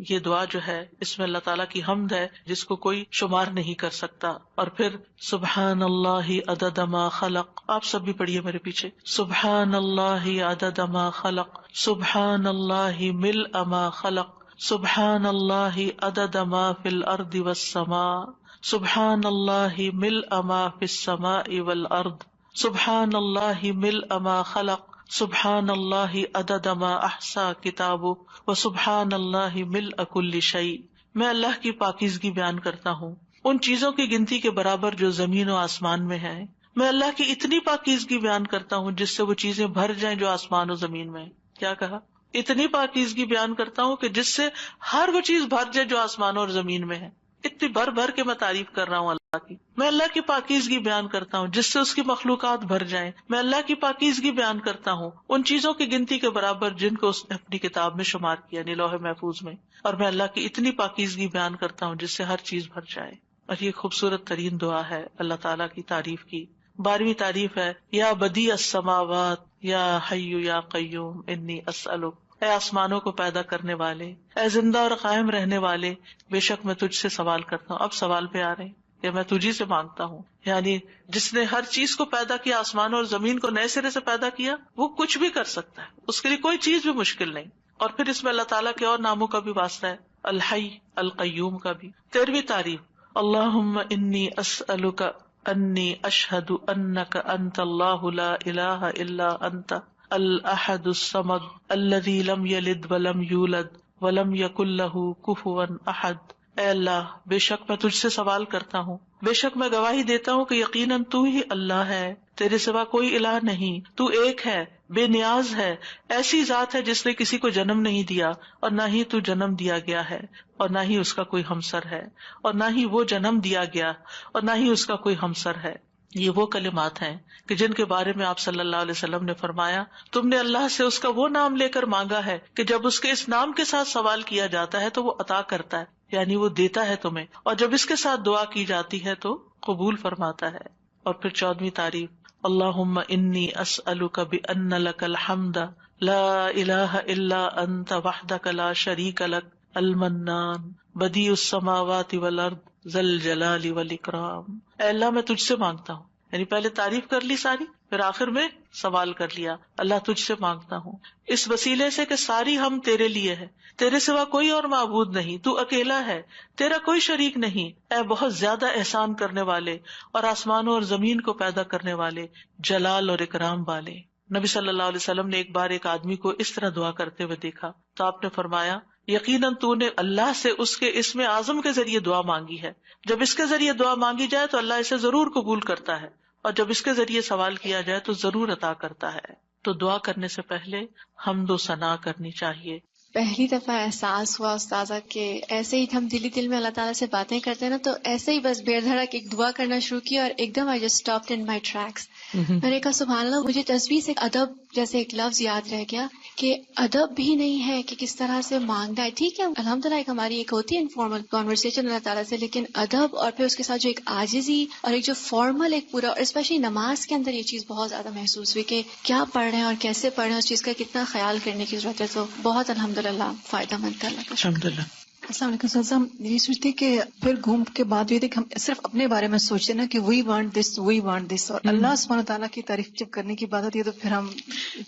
یہ دعا جو ہے اس میں اللہ تعالیٰ کی حمد ہے جس کو کوئی شمار نہیں کر سکتا. اور پھر سبحان اللہ عدد ما خلق، آپ سب بھی پڑھیے میرے پیچھے، سبحان اللہ عدد ما خلق، سبحان اللہ ملء ما خلق، سبحان اللہ عدد ما فی الارض والسماء، سبحان اللہ ملء ما فی السماء والارض، سبحان اللہ ملء ما خلق، سبحان اللہ عدد ما احصا کتابہ، وسبحان اللہ ملء کل شیء. میں اللہ کی پاکیزگی بیان کرتا ہوں ان چیزوں کی گنتی کے برابر جو زمین و آسمان میں ہیں. میں اللہ کی اتنی پاکیزگی بیان کرتا ہوں جس سے وہ چیزیں بھر جائیں جو آسمان و زمین میں. کیا کہا؟ اتنی پاکیزگی بیان کرتا ہوں کہ جس سے ہر وہ چیز بھر جائے جو آسمان اور زمین میں ہے. اتنی بھر بھر کے میں تعریف کر رہا ہوں اللہ کی. میں اللہ کی پاکیزگی بیان کرتا ہوں جس سے اس کی مخلوقات بھر جائیں. میں اللہ کی پاکیزگی بیان کرتا ہوں ان چیزوں کی گنتی کے برابر جن کو اس نے اپنی کتاب میں شمار کیا، یعنی لوح محفوظ میں. اور میں اللہ کی اتنی پاکیزگی بیان کرتا ہوں جس سے ہر چیز بھر جائے. اور یہ خوبصورت ترین دعا ہے اللہ تعالیٰ کی تعریف کی. 12ویں تعریف ہے یا بدیع السماوات یا حی یا قیوم انی اسألک. اے آسمانوں کو پیدا کرنے والے، اے زندہ اور قائم رہنے والے، بے شک میں تجھ سے سوال کرتا ہوں. اب سوال پہ آ رہے ہیں کہ میں تجھی سے مانگتا ہوں. یعنی جس نے ہر چیز کو پیدا کیا، آسمان اور زمین کو نئے سرے سے پیدا کیا، وہ کچھ بھی کر سکتا ہے، اس کے لیے کوئی چیز بھی مشکل نہیں. اور پھر اس میں اللہ تعالیٰ کے اور ناموں کا بھی واسطہ ہے، الحی القیوم کا بھی. 13ویں تعریف اللہم انی اسألک انی اشہد انک انت اللہ لا الہ الا انت الاحد الصمد الذی لم یلد ولم یولد ولم یکن لہ کفوا احد. اے اللہ، بے شک میں تجھ سے سوال کرتا ہوں، بے شک میں گواہی دیتا ہوں کہ یقیناً تو ہی اللہ ہے، تیرے سوا کوئی الہ نہیں، تو ایک ہے، بے نیاز ہے، ایسی ذات ہے جس نے کسی کو جنم نہیں دیا اور نہ ہی تو جنم دیا گیا ہے، اور نہ ہی اس کا کوئی ہمسر ہے، اور نہ ہی وہ جنم دیا گیا اور نہ ہی اس کا کوئی ہمسر ہے. یہ وہ کلمات ہیں کہ جن کے بارے میں آپ صلی اللہ علیہ وسلم نے فرمایا، تم نے اللہ سے اس کا وہ نام لے کر مانگا ہے کہ جب اس کے اس نام کے ساتھ سوال کیا جاتا ہے تو وہ عطا کرتا ہے، یعنی وہ دیتا ہے تمہیں، اور جب اس کے ساتھ دعا کی جاتی ہے تو قبول فرماتا ہے. اور پھر 14ویں تعریف اللہم انی اسألک بأن لک الحمد لا الہ الا انت وحدک لا شریک لک المنان بدیع السماوات والارض ذی الجلال والاکرام. اے اللہ، میں تجھ سے مانگتا ہوں، یعنی پہلے تعریف کر لی ساری، پھر آخر میں سوال کر لیا، اللہ تجھ سے مانگتا ہوں اس وسیلے سے کہ ساری ہم تیرے لیے ہے، تیرے سوا کوئی اور معبود نہیں، تو اکیلا ہے، تیرا کوئی شریک نہیں. اے بہت زیادہ احسان کرنے والے اور آسمانوں اور زمین کو پیدا کرنے والے، جلال اور اکرام والے. نبی صلی اللہ علیہ وسلم نے ایک بار ایک آدمی کو اس طرح دعا کرتے ہوئے دیکھا تو آپ نے فرمایا، یقیناً تو نے اللہ سے اس کے اسم اعظم کے ذریعے دعا مانگی ہے، جب اس کے ذریعے دعا مانگی جائے تو اللہ اسے ضرور قبول کرتا ہے، اور جب اس کے ذریعے سوال کیا جائے تو ضرور عطا کرتا ہے. تو دعا کرنے سے پہلے حمد و ثنا کرنی چاہیے. پہلی دفعہ احساس ہوا استاذہ کہ ایسے ہی ہم دل میں اللہ تعالیٰ سے باتیں کرتے ہیں نا، تو ایسے ہی بس بے دھڑک ایک دعا کرنا شروع کی اور ایک دم I just stopped in my tracks. میں نے کہا سبحان اللہ، مجھے تسبیح سے ادب جیسے ایک لفظ یاد رہ گیا کہ ادب بھی نہیں ہے کہ کس طرح سے مانگنا ہے. ٹھیک ہے الحمدللہ ایک ہماری ایک ہوتی ہے انفارمل کانورسیشن اللہ تعالیٰ سے، لیکن ادب اور پھر اس کے ساتھ جو ایک عاجزی اور ایک جو فارمل ایک پورا، اور اسپیشلی نماز کے اندر یہ چیز بہت زیادہ محسوس ہوئی کہ کیا پڑھ رہے ہیں اور کیسے پڑھ رہے ہیں، اس چیز کا کتنا خیال کرنے کی ضرورت ہے. تو بہت الحمدللہ فائدہ مند ہے اللہ کا. الحمدللہ. السلام علیکم سر. ہم یہ سوچتے کہ پھر گھوم کے بعد یہ تھے کہ ہم صرف اپنے بارے میں سوچتے نا کہ وی وانٹ دس، اور اللہ سبحانہ تعالیٰ کی تعریف جب کرنے کی بات ہوتی ہے تو پھر ہم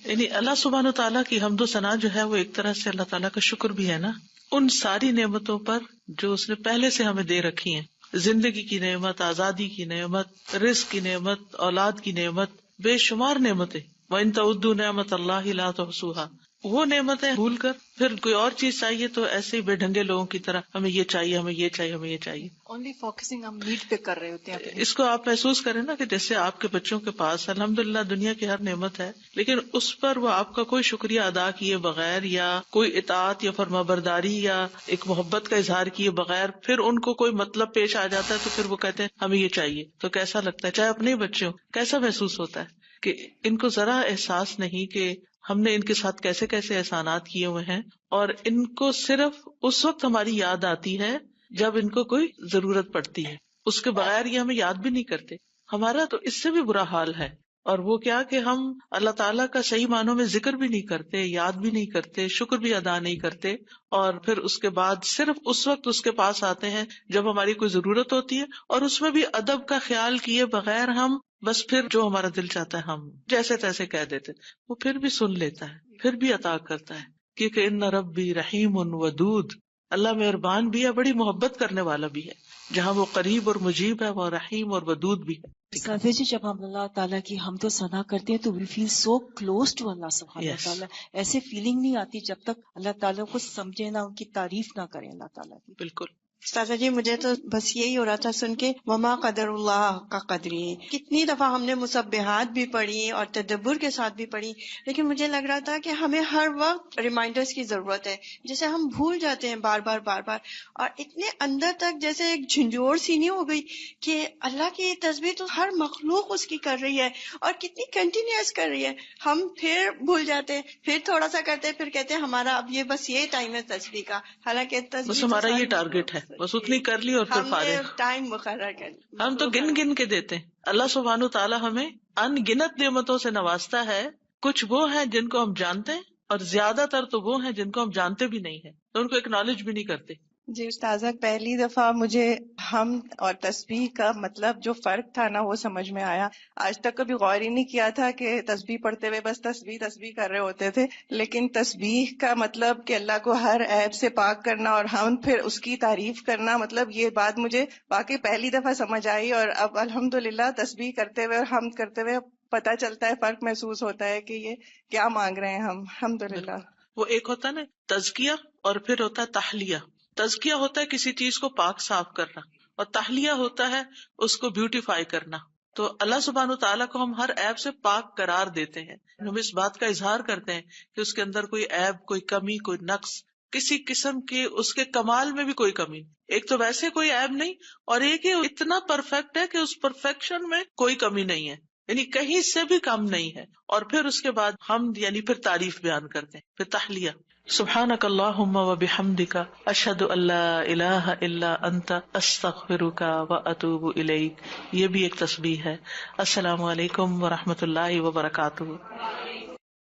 یعنی اللہ سبحانہ تعالیٰ کی حمد و ثنا جو ہے وہ ایک طرح سے اللہ تعالیٰ کا شکر بھی ہے نا، ان ساری نعمتوں پر جو اس نے پہلے سے ہمیں دے رکھی ہیں، زندگی کی نعمت، آزادی کی نعمت، رزق کی نعمت، اولاد کی نعمت، بے شمار نعمتیں وَإِن تَعُدُّوا نِعْمَتَ اللَّهِ لَا تُحْصُوهَا، وہ نعمتیں بھول کر پھر کوئی اور چیز چاہیے تو ایسے ہی بے ڈھنگے لوگوں کی طرح ہمیں یہ چاہیے، ہمیں یہ چاہیے، ہمیں یہ چاہیے. اونلی فوکسنگ ہم نیڈ پہ کر رہے ہوتے ہیں. اس کو آپ محسوس کریں نا کہ جیسے آپ کے بچوں کے پاس الحمدللہ دنیا کی ہر نعمت ہے، لیکن اس پر وہ آپ کا کوئی شکریہ ادا کیے بغیر یا کوئی اطاعت یا فرمانبرداری یا ایک محبت کا اظہار کیے بغیر پھر ان کو کوئی مطلب پیش آ جاتا ہے تو پھر وہ کہتے ہیں ہمیں یہ چاہیے. تو کیسا لگتا ہے؟ چاہے اپنے بچے ہوں، کیسا محسوس ہوتا ہے کہ ان کو ذرا احساس نہیں کہ ہم نے ان کے ساتھ کیسے کیسے احسانات کیے ہوئے ہیں، اور ان کو صرف اس وقت ہماری یاد آتی ہے جب ان کو کوئی ضرورت پڑتی ہے، اس کے بغیر یہ ہمیں یاد بھی نہیں کرتے. ہمارا تو اس سے بھی برا حال ہے، اور وہ کیا کہ ہم اللہ تعالیٰ کا صحیح معنوں میں ذکر بھی نہیں کرتے، یاد بھی نہیں کرتے، شکر بھی ادا نہیں کرتے، اور پھر اس کے بعد صرف اس وقت اس کے پاس آتے ہیں جب ہماری کوئی ضرورت ہوتی ہے، اور اس میں بھی ادب کا خیال کیے بغیر ہم بس پھر جو ہمارا دل چاہتا ہے ہم جیسے تیسے کہہ دیتے. وہ پھر بھی سن لیتا ہے، پھر بھی عطا کرتا ہے، کیونکہ ان ربی رحیم ودود، اللہ مہربان بھی ہے، بڑی محبت کرنے والا بھی ہے. جہاں وہ قریب اور مجیب ہے، وہ رحیم اور ودود بھی ہے. سادہ جی، جب ہم اللہ تعالیٰ کی حمد و ثنا کرتے ہیں تو وی فیل سو کلوز ٹو اللہ سبحانہ Yes. تعالیٰ. ایسے فیلنگ نہیں آتی جب تک اللہ تعالیٰ کو سمجھے نہ، ان کی تعریف نہ کریں اللہ تعالیٰ کی. بالکل. استاذہ جی مجھے تو بس یہی ہو رہا تھا سن کے، وما قدر اللہ کا قدری. کتنی دفعہ ہم نے مسبحات بھی پڑھی اور تدبر کے ساتھ بھی پڑھی، لیکن مجھے لگ رہا تھا کہ ہمیں ہر وقت ریمائنڈرز کی ضرورت ہے، جیسے ہم بھول جاتے ہیں بار بار بار بار، اور اتنے اندر تک جیسے ایک جھنجھوڑ سی نہیں ہو گئی کہ اللہ کی تسبیح تو ہر مخلوق اس کی کر رہی ہے اور کتنی کنٹینیوس کر رہی ہے. ہم پھر بھول جاتے ہیں، پھر تھوڑا سا کرتے ہیں، پھر کہتے ہیں ہمارا اب یہ بس یہ ٹائم ہے تسبیح کا، حالانکہ بس تسبیح ہمارا تو یہ ساری ٹارگیٹ ہے، بس اتنی کر لی اور پھر ہم نے فارغ. ٹائم مقرر کر لیا. ہم تو گن گن کے دیتے ہیں. اللہ سبحانہ تعالیٰ ہمیں ان گنت نعمتوں سے نوازتا ہے. کچھ وہ ہیں جن کو ہم جانتے ہیں، اور زیادہ تر تو وہ ہیں جن کو ہم جانتے بھی نہیں ہیں، تو ان کو ایکنالج بھی نہیں کرتے. جی استاذہ، پہلی دفعہ مجھے حمد اور تسبیح کا مطلب جو فرق تھا نا وہ سمجھ میں آیا. آج تک کبھی غور ہی نہیں کیا تھا کہ تسبیح پڑھتے ہوئے بس تسبیح تسبیح کر رہے ہوتے تھے، لیکن تسبیح کا مطلب کہ اللہ کو ہر عیب سے پاک کرنا اور حمد پھر اس کی تعریف کرنا، مطلب یہ بات مجھے واقعی پہلی دفعہ سمجھ آئی. اور اب الحمدللہ تسبیح کرتے ہوئے اور حمد کرتے ہوئے پتہ چلتا ہے، فرق محسوس ہوتا ہے کہ یہ کیا مانگ رہے ہیں ہم. الحمدللہ. وہ ایک ہوتا ہے نا تزکیہ، اور پھر ہوتا ہے تحلیہ. تزکیہ ہوتا ہے کسی چیز کو پاک صاف کرنا، اور تحلیہ ہوتا ہے اس کو بیوٹیفائی کرنا. تو اللہ سبحانہ تعالیٰ کو ہم ہر عیب سے پاک قرار دیتے ہیں. ہم اس بات کا اظہار کرتے ہیں کہ اس کے اندر کوئی عیب، کوئی کمی، کوئی نقص، کسی قسم کے اس کے کمال میں بھی کوئی کمی نہیں. ایک تو ویسے کوئی عیب نہیں، اور ایک ہی اتنا پرفیکٹ ہے کہ اس پرفیکشن میں کوئی کمی نہیں ہے، یعنی کہیں سے بھی کم نہیں ہے. اور پھر اس کے بعد ہم یعنی پھر تعریف بیان کرتے ہیں، پھر تحلیہ. سبحانک اللہم و بحمدک، اشہد ان لا الہ الا انت، استغفرک و اتوب الیک. یہ بھی ایک تسبیح ہے. السلام علیکم و رحمۃ اللہ وبرکاتہ.